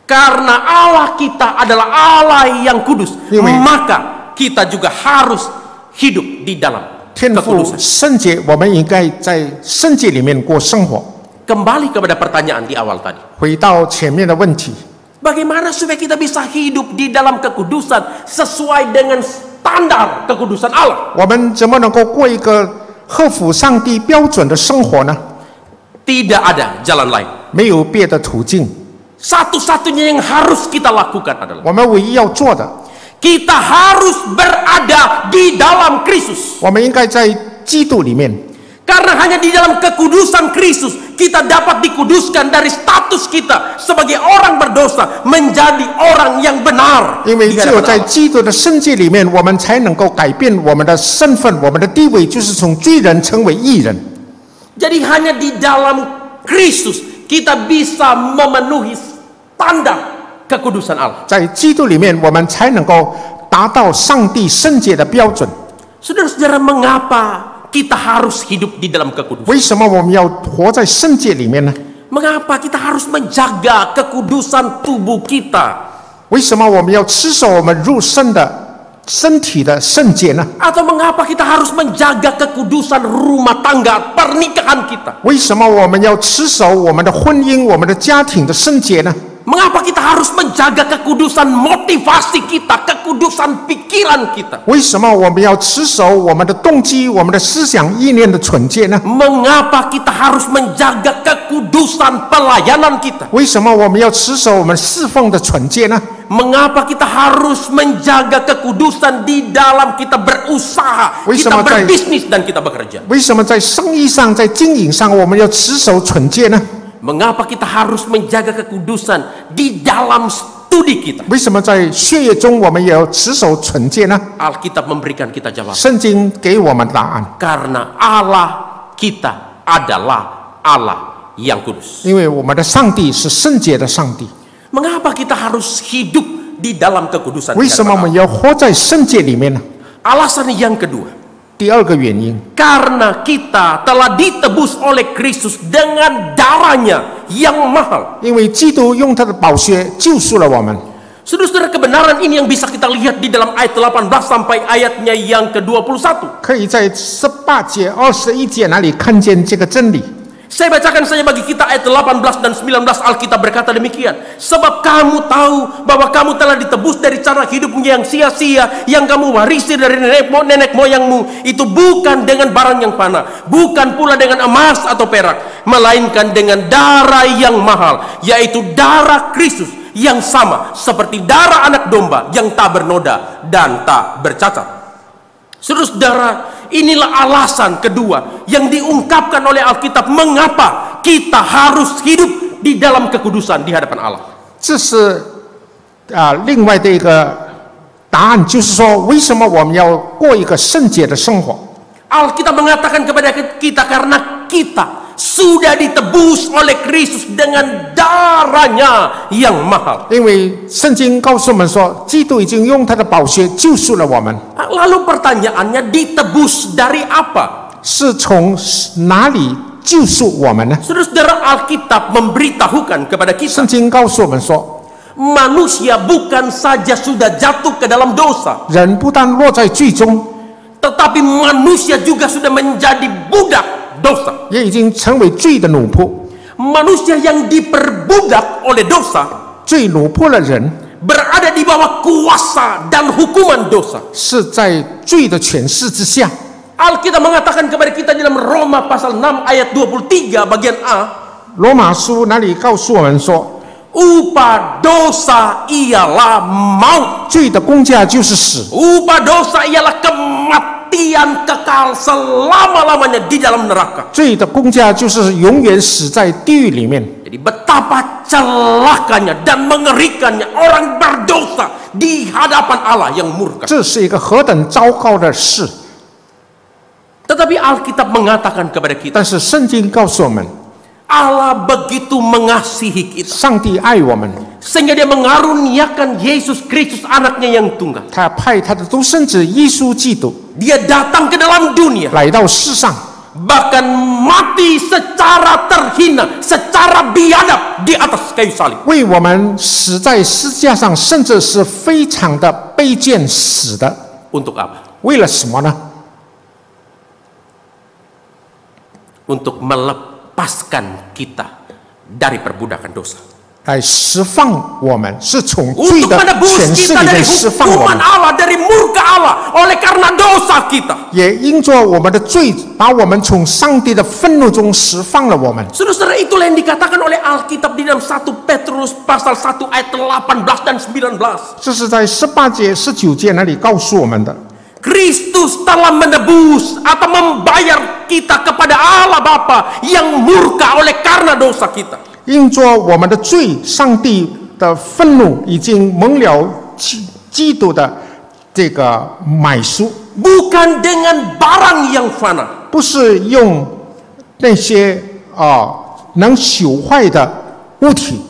Karena Allah kita adalah Allah yang kudus, Amen. maka kita juga harus hidup di dalam 天父 kekudusan. 圣洁，我们应该在圣洁里面过生活。 Kembali kepada pertanyaan di awal tadi. 回到前面的问题， Bagaimana supaya kita bisa hidup di dalam kekudusan sesuai dengan standar kekudusan Allah? 我们怎么能够过一个合乎上帝标准的生活呢？ Tidak ada jalan lain. 没有别的途径， Satu-satunya yang harus kita lakukan adalah 我们唯一要做的， kita harus berada di dalam Kristus. 我们应该在基督里面。 Karena hanya di dalam kekudusan Kristus kita dapat dikuduskan dari status kita sebagai orang berdosa menjadi orang yang benar. 因为 di 只有 hadapan 在 Allah. 基督的圣洁里面，我们才能够改变我们的身份、我们的地位，就是从罪人成为义人。 Jadi hanya di dalam Kristus kita bisa memenuhi standar kekudusan Allah. 在基督里面，我们才能够达到上帝圣洁的标准。 Saudara-saudara, mengapa kita harus hidup di dalam kekudusan? 为什么我们要活在圣洁里面呢？ Mengapa kita harus menjaga kekudusan tubuh kita? 为什么我们要持守我们入身的身体的圣洁呢？ Atau mengapa kita harus menjaga kekudusan rumah tangga, pernikahan kita? 为什么我们要持守我们的婚姻、我们的家庭的圣洁呢？ Mengapa kita harus menjaga kekudusan motivasi kita, kekudusan pikiran kita? 为什么我们要持守我们的动机、我们的思想意念的纯洁呢？ Mengapa kita harus menjaga kekudusan pelayanan kita? 为什么我们要持守我们侍奉的纯洁呢？ Mengapa kita harus menjaga kekudusan di dalam kita berusaha, kita berbisnis dan kita bekerja? 为什么在生意上、在经营上我们要持守纯洁呢？ Mengapa kita harus menjaga kekudusan di dalam studi kita? 为什么在血液中我们也要持守纯洁呢？ Alkitab memberikan kita jawaban. 圣经给我们答案， Karena Allah kita adalah Allah yang kudus. 因为我们的上帝是圣洁的上帝。 Mengapa kita harus hidup di dalam kekudusan? 为什么我们要活在圣洁里面呢？ Alasan yang kedua. 第二个原因， Karena kita telah ditebus oleh Kristus dengan darahnya yang mahal. 因为基督用他的宝血救赎了我们。 Saudara-saudara, kebenaran ini yang bisa kita lihat di dalam ayat 18 sampai ayatnya yang ke-21. 可以在18节、21节那里看见这个真理。 Saya bacakan saja bagi kita ayat 18 dan 19. Alkitab berkata demikian. Sebab kamu tahu bahwa kamu telah ditebus dari cara hidupmu yang sia-sia, yang kamu warisi dari nenek moyangmu. Itu bukan dengan barang yang fana, bukan pula dengan emas atau perak, melainkan dengan darah yang mahal, yaitu darah Kristus, yang sama seperti darah anak domba yang tak bernoda dan tak bercacat. Saudara-saudara, inilah alasan kedua yang diungkapkan oleh Alkitab mengapa kita harus hidup di dalam kekudusan di hadapan Allah. 这是另外的一个答案，就是说为什么我们要过一个圣洁的生活？ Alkitab mengatakan kepada kita karena kita sudah ditebus oleh Kristus dengan darahnya yang mahal. 因为圣经告诉我们说，基督已经用他的宝血救赎了我们。 Lalu pertanyaannya, ditebus dari apa? 是从哪里救赎我们呢？ Saudara-saudara, Alkitab memberitahukan kepada kita, 圣经告诉我们说， manusia bukan saja sudah jatuh ke dalam dosa, 人不但落在罪中， tetapi manusia juga sudah menjadi budak dosa. 也已经成为罪的奴仆。 Manusia yang diperbudak oleh dosa 罪奴仆了人， berada di bawah kuasa dan hukuman dosa. 是在罪的权势之下。 Alkitab mengatakan kepada kita dalam Roma pasal 6 ayat 23 bagian A, 罗马书那里告诉我们说， upah dosa ialah maut. 罪的工价就是死， Upah dosa ialah kematian kekal selama-lamanya di dalam neraka. 罪的工价就是永远死在地狱里面。 Jadi betapa celakanya dan mengerikannya orang berdosa di hadapan Allah yang murka. 这是一个何等糟糕的事！ Tetapi Alkitab mengatakan kepada kita, 但是圣经告诉我们， Allah begitu mengasihi kita 上帝爱我们， sehingga dia mengaruniakan Yesus Kristus anaknya yang tunggal. 他派他的独生子耶稣基督 Dia datang ke dalam dunia, 来到世上， bahkan mati secara terhina, secara biadab di atas kayu salib. 为我们死在十字架上，甚至是非常的卑贱死的。 Untuk apa? 为了什么呢？ Untuk melepaskan kita dari perbudakan dosa. 来释放我们，是从罪 Untuk 的 menebus 权势 kita 里 dari 面释放我 hukuman 们， Allah, dari murka Allah oleh karena dosa kita. 也因着我们的罪，把我们从上帝的愤怒中释放了我们。 Saudara-saudara, itulah yang dikatakan oleh Alkitab di dalam 1 Petrus pasal 1 ayat 18 dan 19. 这是在18节、19节那里告诉我们的。 Kristus telah menebus atau membayar kita kepada Allah Bapa yang murka oleh karena dosa kita. 因着我们的罪，上帝的愤怒已经蒙了基督的这个买赎， Bukan dengan barang yang fana, 不是用那些能朽坏的物体，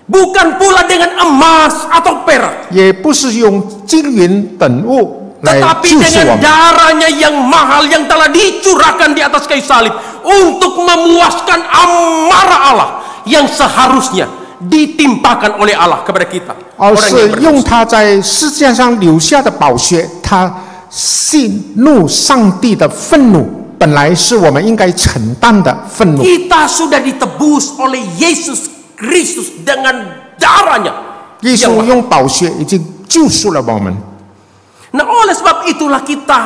bukan pula dengan emas atau perak, 也不是用金银等物来 tetapi 救赎我 dengan 们， darahnya yang mahal yang telah dicurahkan di atas kayu salib untuk memuaskan amarah Allah yang seharusnya ditimpakan oleh Allah kepada kita. 而 Orang 是 yang 用 berdosa. 他在世界上留下的宝血，他信怒上帝的愤怒，本来是我们应该承担的愤怒。 Kita sudah ditebus oleh Yesus Kristus dengan darahnya 耶稣用宝血已经救赎了我们。 Nah, oleh sebab itulah kita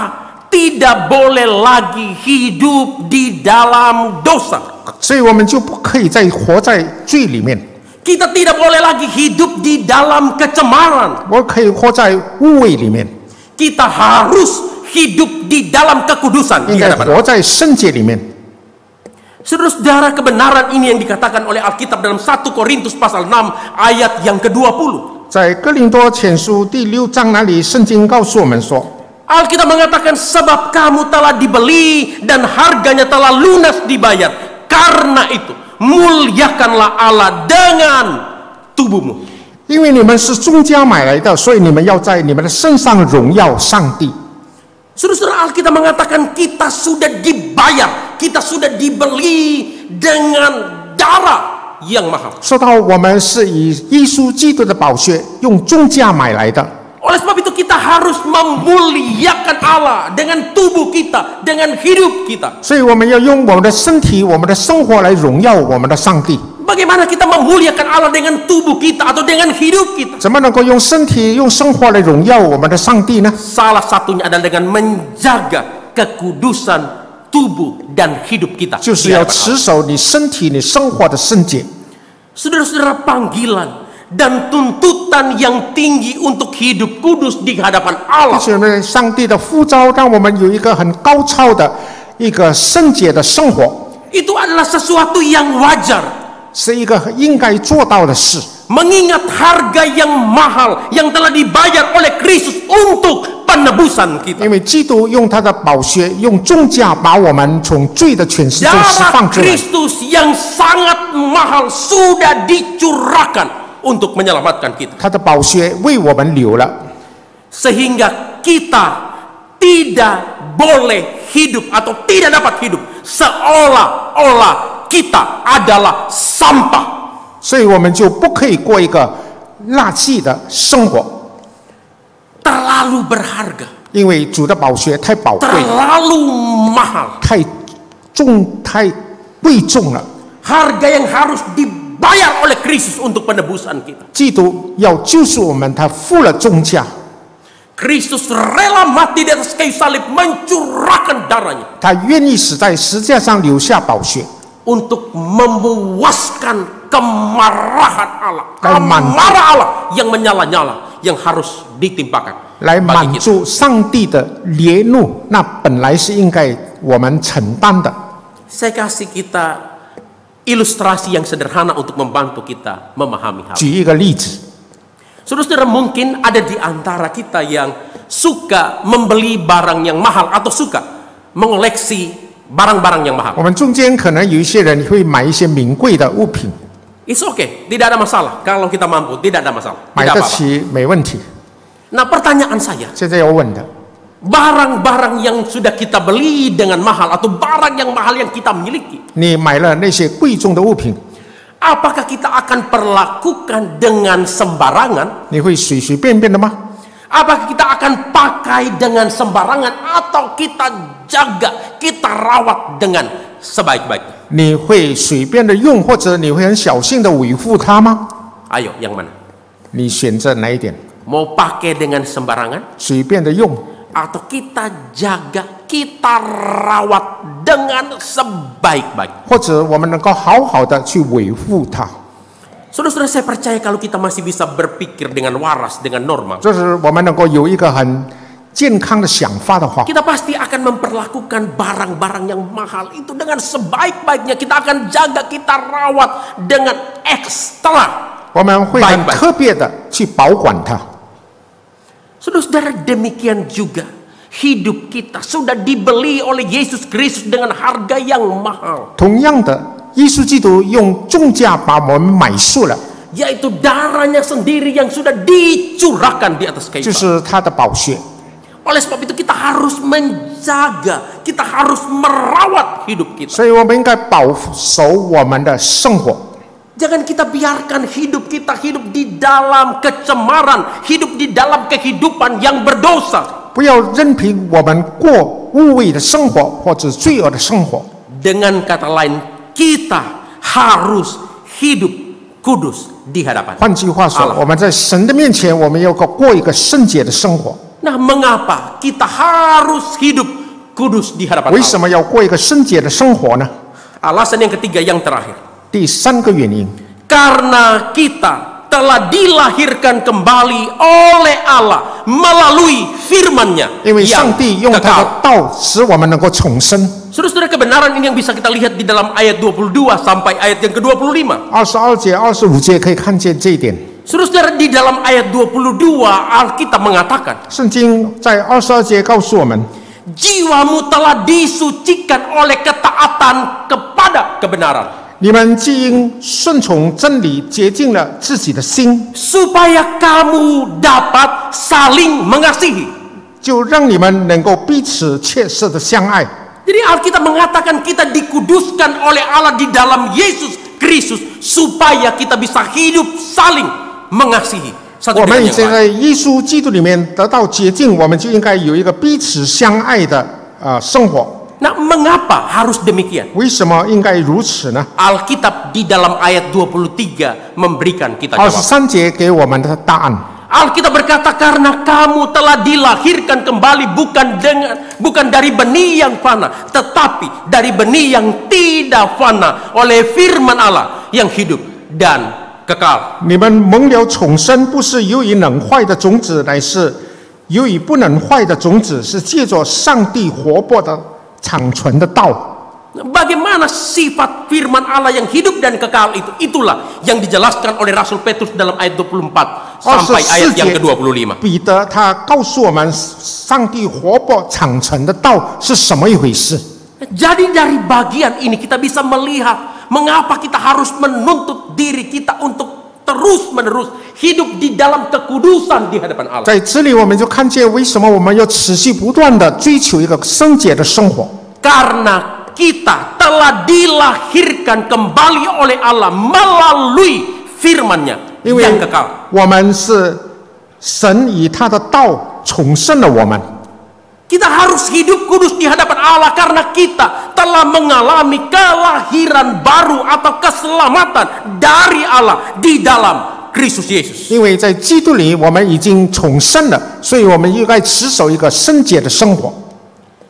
tidak boleh lagi hidup di dalam dosa. 所以我们就不可以再活在罪里面， Kita tidak boleh lagi hidup di dalam kecemaran. 我可以活在污秽里面， Kita harus hidup di dalam kekudusan. 应该活在圣洁里面。 Saudara-saudara, kebenaran ini yang dikatakan oleh Alkitab dalam 1 Korintus pasal 6 ayat yang ke-20. 在哥林多前书第6章那里，圣经告诉我们说， Alkitab mengatakan sebab kamu telah dibeli dan harganya telah lunas dibayar. Karena itu muliakanlah Allah dengan tubuhmu. 因为你们是重价买来的，所以你们要在你们的身上荣耀上帝。 Saudara-saudara, Alkitab mengatakan kita sudah dibayar, kita sudah dibeli dengan darah yang mahal. 说到我们是以耶稣基督的宝血用重价买来的， Oleh sebab itu kita harus memuliakan Allah dengan tubuh kita, dengan hidup kita. 所以我们要用我们的身体、我们的生活来荣耀我们的上帝。 Bagaimana kita memuliakan Allah dengan tubuh kita atau dengan hidup kita? 怎么能够用身体、用生活来荣耀我们的上帝呢？ Salah satunya adalah dengan menjaga kekudusan tubuh dan hidup kita. 就是要持守你身体、你生活的圣洁。 Saudara-saudara, panggilan dan tuntutan yang tinggi untuk hidup kudus di hadapan 就 Allah 是呢，上帝的呼召，让我们有一个很高超的一个圣洁的生活， itu adalah sesuatu yang wajar. 是一个应该做到的事。 Mengingat harga yang mahal yang telah dibayar oleh Kristus untuk penebusan kita. 因为基督用他的宝血，用重价把我们从罪的权势中释 Darah 放出来。 Kristus yang sangat mahal sudah dicurahkan untuk menyelamatkan kita. 他的宝血为我们流了， Sehingga kita tidak boleh hidup atau tidak dapat hidup seolah-olah kita adalah sampah. 所以我们就不可以过一个垃圾的生活， Terlalu berharga, 因为主的宝血太宝贵、 terlalu mahal. 太重、太贵重了。 Harga yang harus dibayar oleh Kristus untuk penebusan kita. 基督要救赎我们，他付了重价， Kristus rela mati di atas kayu salib, mencurahkan darahnya 他愿意死在十字架上留下宝血， untuk memuaskan kemarahan Allah, Dan amarah Allah yang menyala-nyala yang harus ditimpakan 来满 bagi kita. 足上帝的烈怒，那本来是应该我们承担的。 Saya kasih kita ilustrasi yang sederhana untuk membantu kita memahami hal. 举一个例子， Saudara-saudara, mungkin ada di antara kita yang suka membeli barang yang mahal atau suka mengoleksi barang-barang yang mahal. 我们中间可能有一些人会买一些名贵的物品， It's okay, tidak ada masalah. Kalau kita mampu, tidak ada masalah. 买 Tidak 得 apa-apa. 起没问题。 Nah, pertanyaan saya, 现在要问的， barang-barang yang sudah kita beli dengan mahal atau barang yang mahal yang kita miliki, 你买了那些贵重的物品， apakah kita akan perlakukan dengan sembarangan? 你会随随便便的吗？ Apakah kita akan pakai dengan sembarangan atau kita jaga, kita rawat dengan sebaik-baiknya? 你会随便的用，或者你会很小心的维护它吗？ Ayo, yang mana? 你选择哪一点？ Mau pakai dengan sembarangan 随便的用， atau kita jaga, kita rawat dengan sebaik-baik? 或者我们能够好好的去维护它。 Saudara-saudara, saya percaya kalau kita masih bisa berpikir dengan waras, dengan normal, 就是我们能够有一个很健康的想法的话， kita pasti akan memperlakukan barang-barang yang mahal itu dengan sebaik-baiknya. Kita akan jaga, kita rawat dengan ekstra. 我们会很特别的去保管它。 Saudara-saudara, demikian juga hidup kita sudah dibeli oleh Yesus Kristus dengan harga yang mahal, 同样的，耶稣基督用重价把我们买赎了， yaitu darahnya sendiri yang sudah dicurahkan di atas kayu 就 salib. 是他的宝血。 Oleh sebab itu kita harus menjaga, kita harus merawat hidup kita. 所以我们应该保守我们的生活， Jangan kita biarkan hidup kita hidup di dalam kecemaran, hidup di dalam kehidupan yang berdosa. 不要任凭我们过污秽的生活或者罪恶的生活。 Dengan kata lain, kita harus hidup kudus di hadapan 换句话说， Allah. 我们在神的面前，我们要过一个圣洁的生活。 Nah, mengapa kita harus hidup kudus di hadapan 为 Allah? 什么要过一个圣洁的生活呢？ Alasan yang ketiga yang terakhir. 第三个原因， Karena kita telah dilahirkan kembali oleh Allah melalui firman-Nya 因为上 yang 帝用他 kekal. 的道使我们能够重生。 Saudara-saudara, kebenaran ini yang bisa kita lihat di dalam ayat 22 sampai ayat yang ke-25. 22节、25节可以看见这一点。 Saudara-saudara, di dalam ayat 22 Alkitab mengatakan, 圣经在22节告诉我们， jiwamu telah disucikan oleh ketaatan kepada kebenaran, 你们既因顺从真理洁净了自己的心， supaya kamu dapat saling mengasihi. 就让你们能够彼此切实的相爱。 Jadi Alkitab mengatakan kita dikuduskan oleh Allah di dalam Yesus Kristus supaya kita bisa hidup saling mengasihi 我 satu 们 dengan 已 yang 经 lain. 在耶稣基督里面得到洁净，我们就应该有一个彼此相爱的生活。 Nah, mengapa harus demikian? 为什么应该如此呢？ Alkitab di dalam ayat 23 memberikan kita jawab. 23节给我们的答案。 Alkitab berkata karena kamu telah dilahirkan kembali bukan dari benih yang fana, tetapi dari benih yang tidak fana oleh firman Allah yang hidup dan kekal. 你们蒙了重生，不是由于能坏的种子，乃是由于不能坏的种子，是借着上帝活泼的长存的道。 Bagaimana sifat firman Allah yang hidup dan kekal itu? Itulah yang dijelaskan oleh Rasul Petrus dalam ayat 24 sampai ayat yang ke-25. 彼得他告诉我们，上帝活泼长存的道是什么一回事。 Jadi dari bagian ini kita bisa melihat mengapa kita harus menuntut diri kita untuk terus-menerus hidup di dalam kekudusan di hadapan Allah. 在这里，我们就看见为什么我们要持续不断的追求一个圣洁的生活。 Karena kita telah dilahirkan kembali oleh Allah melalui firman-Nya 因为 yang kekal. 我们是神以他的道重生了我们。 Kita harus hidup kudus di hadapan Allah karena kita telah mengalami kelahiran baru atau keselamatan dari Allah di dalam Kristus Yesus. 因为在基督里我们已经重生了，所以我们应该持守一个圣洁的生活。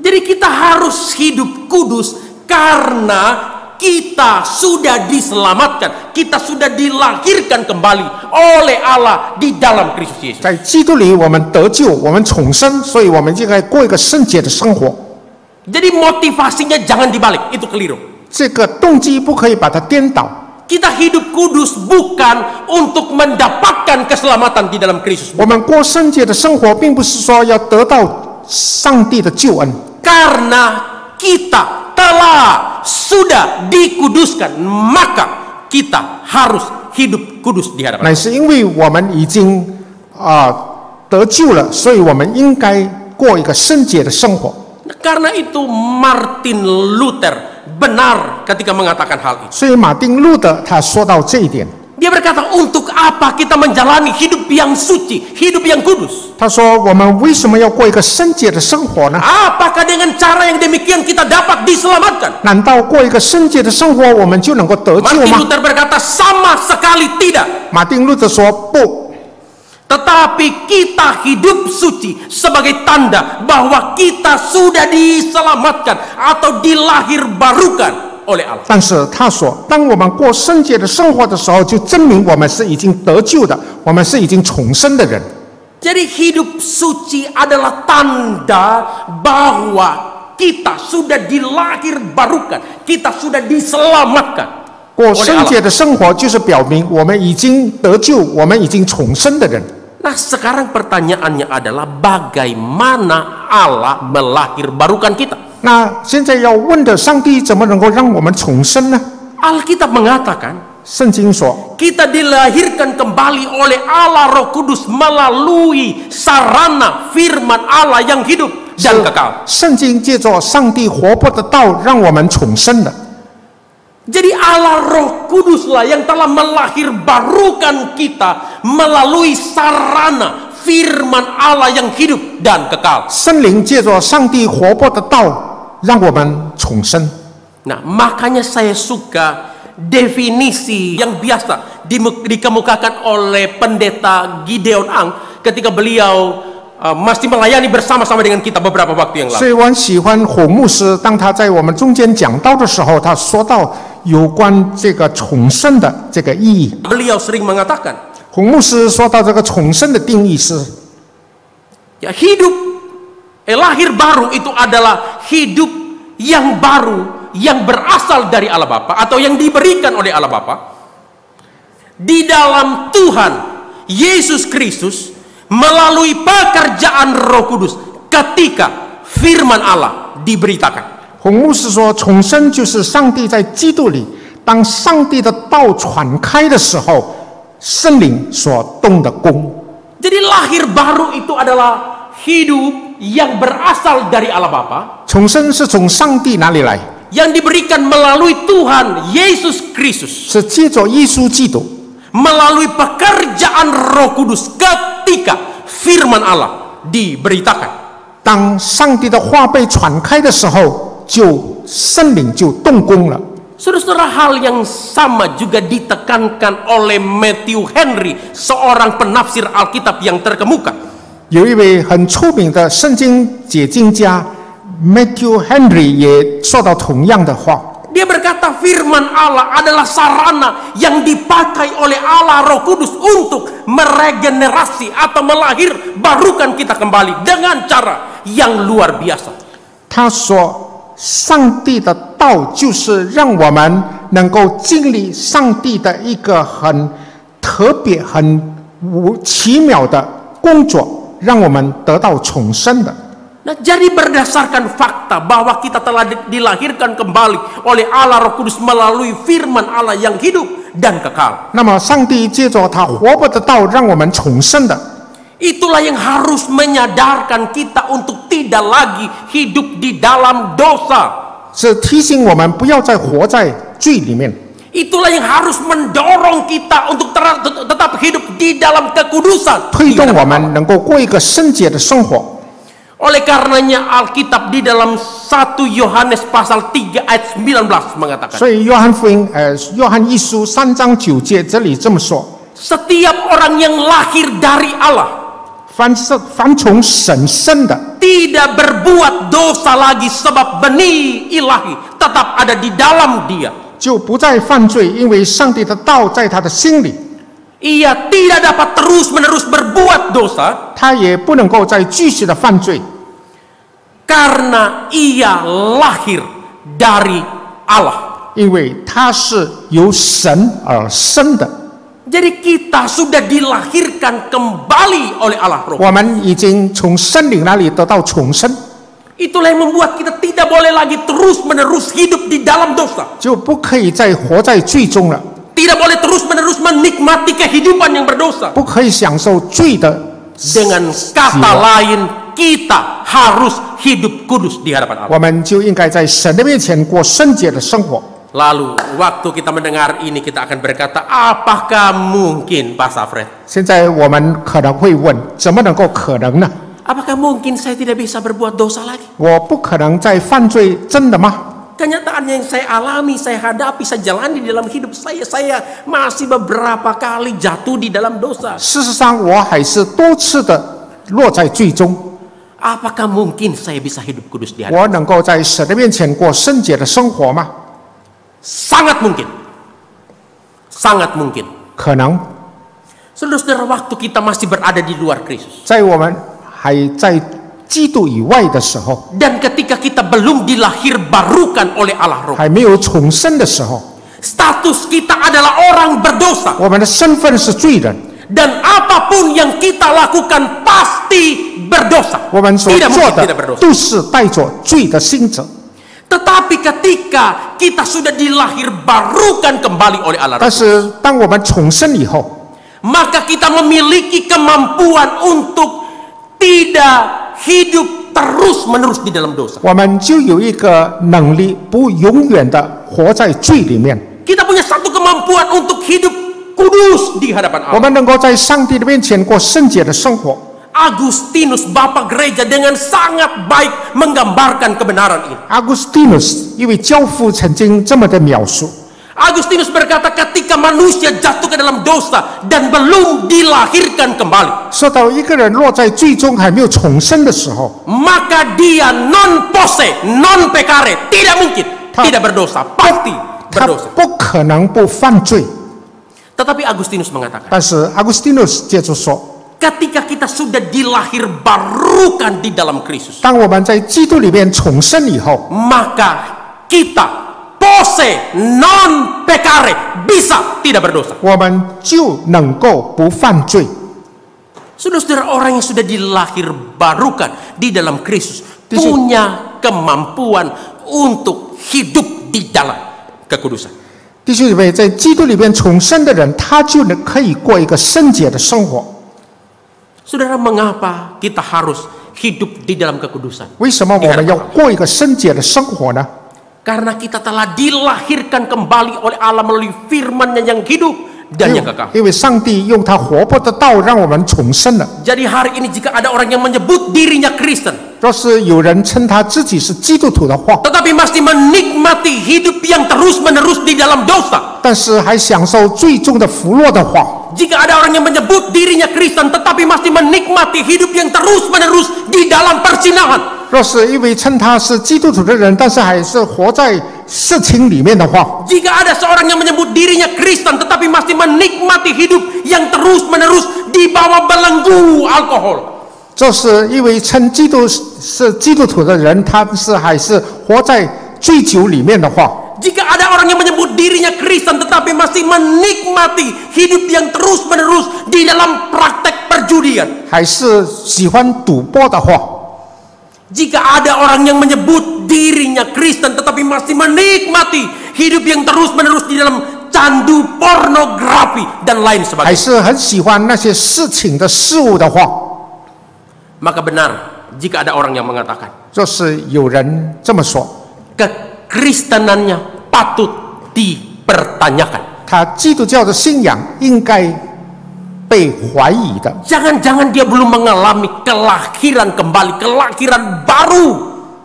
Jadi kita harus hidup kudus karena kita sudah diselamatkan, kita sudah dilahirkan kembali oleh Allah di dalam Kristus Yesus. 在基督里我们得救，我们重生，所以我们应该过一个圣洁的生活。 Jadi motivasinya jangan dibalik, itu keliru. 这个动机不可以把它颠倒。 Kita hidup kudus bukan untuk mendapatkan keselamatan di dalam Kristus. 我们过圣洁的生活，并不是说要得到上帝的救恩， Karena kita telah sudah dikuduskan, maka kita harus hidup kudus di hadapan 乃是因为我们已经得救了，所以我们应该过一个圣洁的生活。 Karena itu Martin Luther benar ketika mengatakan hal itu. 所以马丁路德他说到这一点， Dia berkata, untuk apa kita menjalani hidup yang suci, hidup yang kudus? 他说我们为什么要过一个圣洁的生活呢？ Apakah dengan cara yang demikian kita dapat diselamatkan? 难道过一个圣洁的生活，我们就能够得救 Martin 吗？ Luther berkata, sama sekali tidak. 马丁路德说不， Tetapi kita hidup suci sebagai tanda bahwa kita sudah diselamatkan atau dilahir barukan oleh Allah. 但是他说，当我们过圣洁的生活的时候，就证明我们是已经得救的，我们是已经重生的人。 Jadi hidup suci adalah tanda bahwa kita sudah dilahir barukan, kita sudah diselamatkan 过 oleh 圣 Allah. 洁的生活，就是表明我们已经得救，我们已经重生的人。 Nah, sekarang pertanyaannya adalah bagaimana Allah melahir barukan kita? 那现在要问的，上帝怎么能够让我们重生呢？ Alkitab mengatakan 圣经说， kita dilahirkan kembali oleh Allah Roh Kudus melalui sarana firman Allah yang hidup dan kekal. 圣经借着上帝活泼的道，让我们重生了。 Jadi Allah Roh Kuduslah yang telah melahir barukan kita melalui sarana firman Allah yang hidup dan kekal. 圣灵借着上帝活泼的道，让我们重生。 Nah, makanya saya suka definisi yang biasa dikemukakan oleh pendeta Gideon Ang ketika beliau masih melayani bersama-sama dengan kita beberapa waktu yang 所 lalu. 以我很喜欢洪牧师，当他在我们中间讲道的时候，他说到有关这个重生的这个意义。 Beliau sering mengatakan, 洪牧师说到这个重生的定义是， ya lahir baru itu adalah hidup yang baru yang berasal dari Allah Bapa atau yang diberikan oleh Allah Bapa di dalam Tuhan Yesus Kristus melalui pekerjaan Roh Kudus ketika firman Allah diberitakan. 洪牧师说，重生就是上帝在基督里，当上帝的道传开的时候，圣灵所动的工。 Jadi lahir baru itu adalah hidup yang berasal dari Allah Bapa 重生是从上帝哪里来？ yang diberikan melalui Tuhan Yesus Kristus 是借着耶稣基督， melalui pekerjaan Roh Kudus ketika firman Allah diberitakan. 当上帝的话被传开的时候，圣灵就动工了。 Saudara-saudara, hal yang sama juga ditekankan oleh Matthew Henry, seorang penafsir Alkitab yang terkemuka. 有一位很出名的圣经解经家 Matthew Henry 也说到同样的话。 Dia berkata firman Allah adalah sarana yang dipakai oleh Allah Roh Kudus untuk meregenerasi atau melahir barukan kita kembali dengan cara yang luar biasa. 他说，上帝的道就是让我们能够经历上帝的一个很特别、很奇妙的工作，让我们得到重生的。 Nah, jadi berdasarkan fakta bahwa kita telah dilahirkan kembali oleh Allah Roh Kudus melalui firman Allah yang hidup dan kekal. 那么，上帝借着他活泼的道，让我们重生的。 Itulah yang harus menyadarkan kita untuk tidak lagi hidup di dalam dosa. 是提醒我们不要再活在罪里面。 Itulah yang harus mendorong kita untuk tetap hidup di dalam kekudusan. 推动我们能够过一个圣洁的生活。 Oleh karenanya Alkitab di dalam 1 Yohanes pasal 3 ayat 19 mengatakan, 所以约翰福音，约翰一书3章9节这里这么说： setiap orang yang lahir dari Allah 凡从神生的， tidak berbuat dosa lagi sebab benih ilahi tetap ada di dalam dia. 就不再犯罪，因为上帝的道在他的心里， Ia tidak dapat terus-menerus berbuat dosa 他也不能够再继续的犯罪， karena ia lahir dari Allah. 因为他是由神而生的。 Jadi kita sudah dilahirkan kembali oleh Allah Roh. 我们已经从圣灵那里得到重生， Itulah yang membuat kita tidak boleh lagi terus-menerus hidup di dalam dosa. 就不可以再活在罪中了， Tidak boleh terus-menerus menikmati kehidupan yang berdosa. 不可以享受罪的。 Dengan kata lain, kita harus hidup kudus di hadapan Allah. 我们就应该在神的面前过圣洁的生活。 Lalu waktu kita mendengar ini kita akan berkata, apakah mungkin Pak Safred? 现在我们可能会问，怎么能够可能呢？ Apakah mungkin saya tidak bisa berbuat dosa lagi? 我不可能再犯罪，真的吗？ Kenyataan yang saya alami, saya hadapi, saya jalani di dalam hidup saya masih beberapa kali jatuh di dalam dosa. 事实上，我还是多次的落在罪中。 Apakah mungkin saya bisa hidup kudus di hadapan? 我能够在神的面前过圣洁的生活吗？ Sangat mungkin. Sangat mungkin. 可能， Saudara-saudara, waktu kita masih berada di luar Kristus 在我们还在基督以外的时候， dan ketika kita belum dilahir barukan oleh Allah Roh, 还没有重生的时候， status kita adalah orang berdosa 我们的身份是罪人， dan apapun yang kita lakukan pasti berdosa. 我们所 Tidak 做 mungkin 的 tidak berdosa. 都是带着罪的性质。 Tetapi ketika kita sudah dilahir barukan kembali oleh Allah Roh, 但是当我们重生以后， maka kita memiliki kemampuan untuk tidak hidup terus-menerus di dalam dosa. 我们就有一个能力，不永远的活在罪里面。 Kita punya satu kemampuan untuk hidup kudus di hadapan 我 Allah. 们能够在上帝的面前过圣洁的生活。 Agustinus, Bapak Gereja, dengan sangat baik menggambarkan kebenaran ini. Agustinus 一位教父曾经这么的描述： Agustinus berkata ketika manusia jatuh ke dalam dosa dan belum dilahirkan kembali, 说到一个人落在最终还没有重生的时候， maka dia non posse, non peccare, tidak mungkin tidak berdosa, pasti 他 berdosa. 不可能不犯罪。 Tetapi Agustinus mengatakan, 但是 Agustinus 接着说， ketika kita sudah dilahir barukan di dalam Kristus, 当我们在基督里面重生以后， maka kita posse non peccare bisa tidak berdosa. 我们就能够不犯罪。 Saudara-saudara, orang yang sudah dilahir barukan di dalam Kristus Di situ- punya kemampuan untuk hidup di dalam kekudusan. 弟兄姊妹，在基督里面重生的人，他就可以过一个圣洁的生活。 Saudara, mengapa kita harus hidup di dalam kekudusan? 为什么我们要过一个圣洁的生活呢？ Karena kita telah dilahirkan kembali oleh Allah melalui firman-Nya yang hidup dan yang kekal. 因为上帝用他活泼的道让我们重生了。 Jadi hari ini jika ada orang yang menyebut dirinya Kristen, 若是有人称他自己是基督徒的话， tetapi masih menikmati hidup yang terus-menerus di dalam dosa. 但是还享受最终的福乐的话， Jika ada orang yang menyebut dirinya Kristen tetapi masih menikmati hidup yang terus-menerus di dalam perzinahan, 若是因为称他是基督徒的人，但是还是活在色情里面的话， jika ada seorang yang menyebut dirinya Kristen tetapi masih menikmati hidup yang terus-menerus di bawah belenggu alkohol, 这是因为称基督是基督徒的人，他是还是活在醉酒里面的话， jika ada orang yang menyebut dirinya Kristen tetapi masih menikmati hidup yang terus-menerus di dalam praktek perjudian, 还是喜欢赌博的话， jika ada orang yang menyebut dirinya Kristen tetapi masih menikmati hidup yang terus-menerus di dalam candu pornografi dan lain 还 sebagainya, 是很喜欢那些事情的事物的话， maka benar jika ada orang yang mengatakan 若是有人这么说， kekristenannya patut dipertanyakan. 他基督教的信仰应该被怀疑的。 Jangan-jangan dia belum mengalami kelahiran kembali, kelahiran baru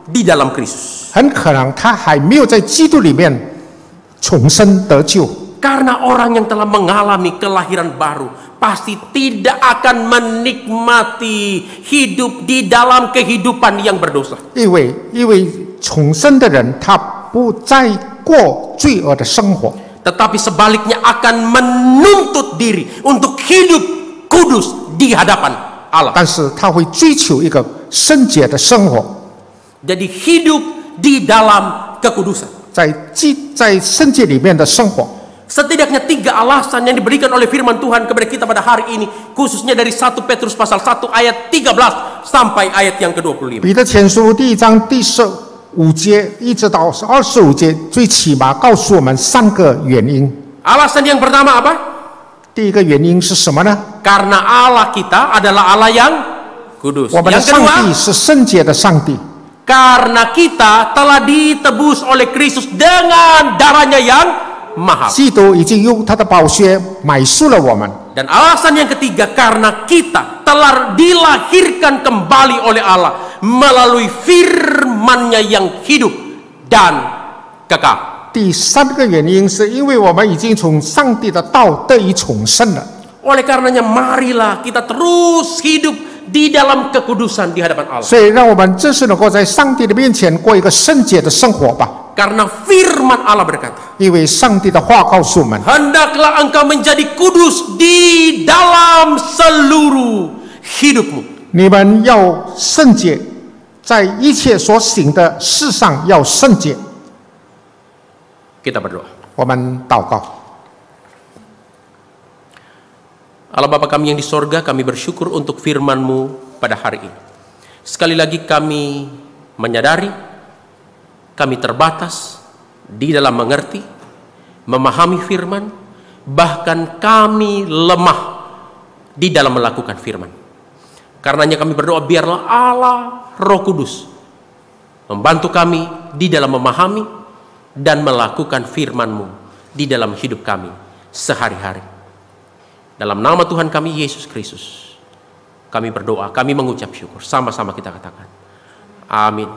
di dalam Kristus. 很可能他还没有在基督里面重生得救， Karena orang yang telah mengalami kelahiran baru pasti tidak akan menikmati hidup di dalam kehidupan yang berdosa. 因为重生的人他不再过罪恶的生活， Tetapi sebaliknya akan menuntut diri untuk hidup kudus di hadapan Allah. 但是他会追求一个圣洁的生活， Jadi hidup di dalam kekudusan. 在圣洁里面的生活。 Setidaknya 3 alasan yang diberikan oleh firman Tuhan kepada kita pada hari ini, khususnya dari 1 Petrus pasal 1 ayat 13 sampai ayat yang ke-25. 彼得前书第1章第15节一直到25节，最起码告诉我们3个原因。 Alasan yang pertama apa? 第一个原因是什么呢？ Karena Allah kita adalah Allah yang kudus. 我们的 Yang 上 kedua, 帝是圣洁的上帝， karena kita telah ditebus oleh Kristus dengan darahnya yang mahal. 基督已经用他的宝血买赎了我们。 Dan alasan yang ketiga, karena kita telah dilahirkan kembali oleh Allah melalui firman-Nya yang hidup dan kekal. 第3个原因是因为我们已经从上帝的道得以重生了， Oleh karenanya marilah kita terus hidup di dalam kekudusan di hadapan Allah. 所以让我们真是能够在上帝的面前过一个圣洁的生活吧。 Karena firman Allah berkata, 因为上帝的话告诉我们， hendaklah engkau menjadi kudus di dalam seluruh hidupmu. 你们要圣洁，在一切所行的事上要圣洁。 Kita berdoa. 我们祷告， Allah Bapa kami yang di sorga, kami bersyukur untuk firman-Mu pada hari ini. Sekali lagi kami menyadari kami terbatas di dalam mengerti, memahami firman, bahkan kami lemah di dalam melakukan firman. Karenanya kami berdoa, biarlah Allah Roh Kudus membantu kami di dalam memahami dan melakukan firman-Mu di dalam hidup kami sehari-hari. Dalam nama Tuhan kami Yesus Kristus, kami berdoa, kami mengucap syukur. Sama-sama kita katakan, amin.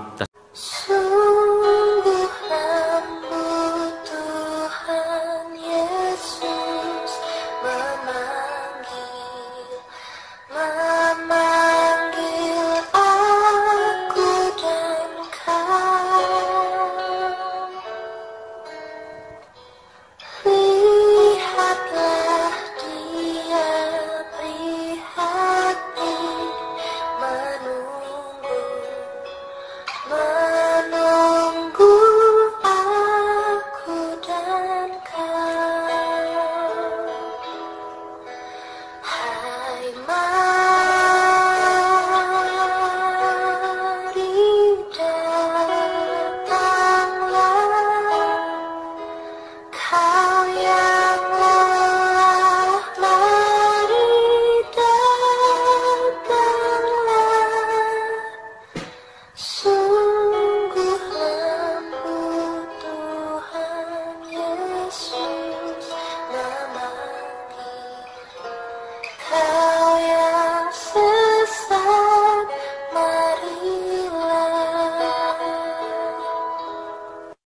是。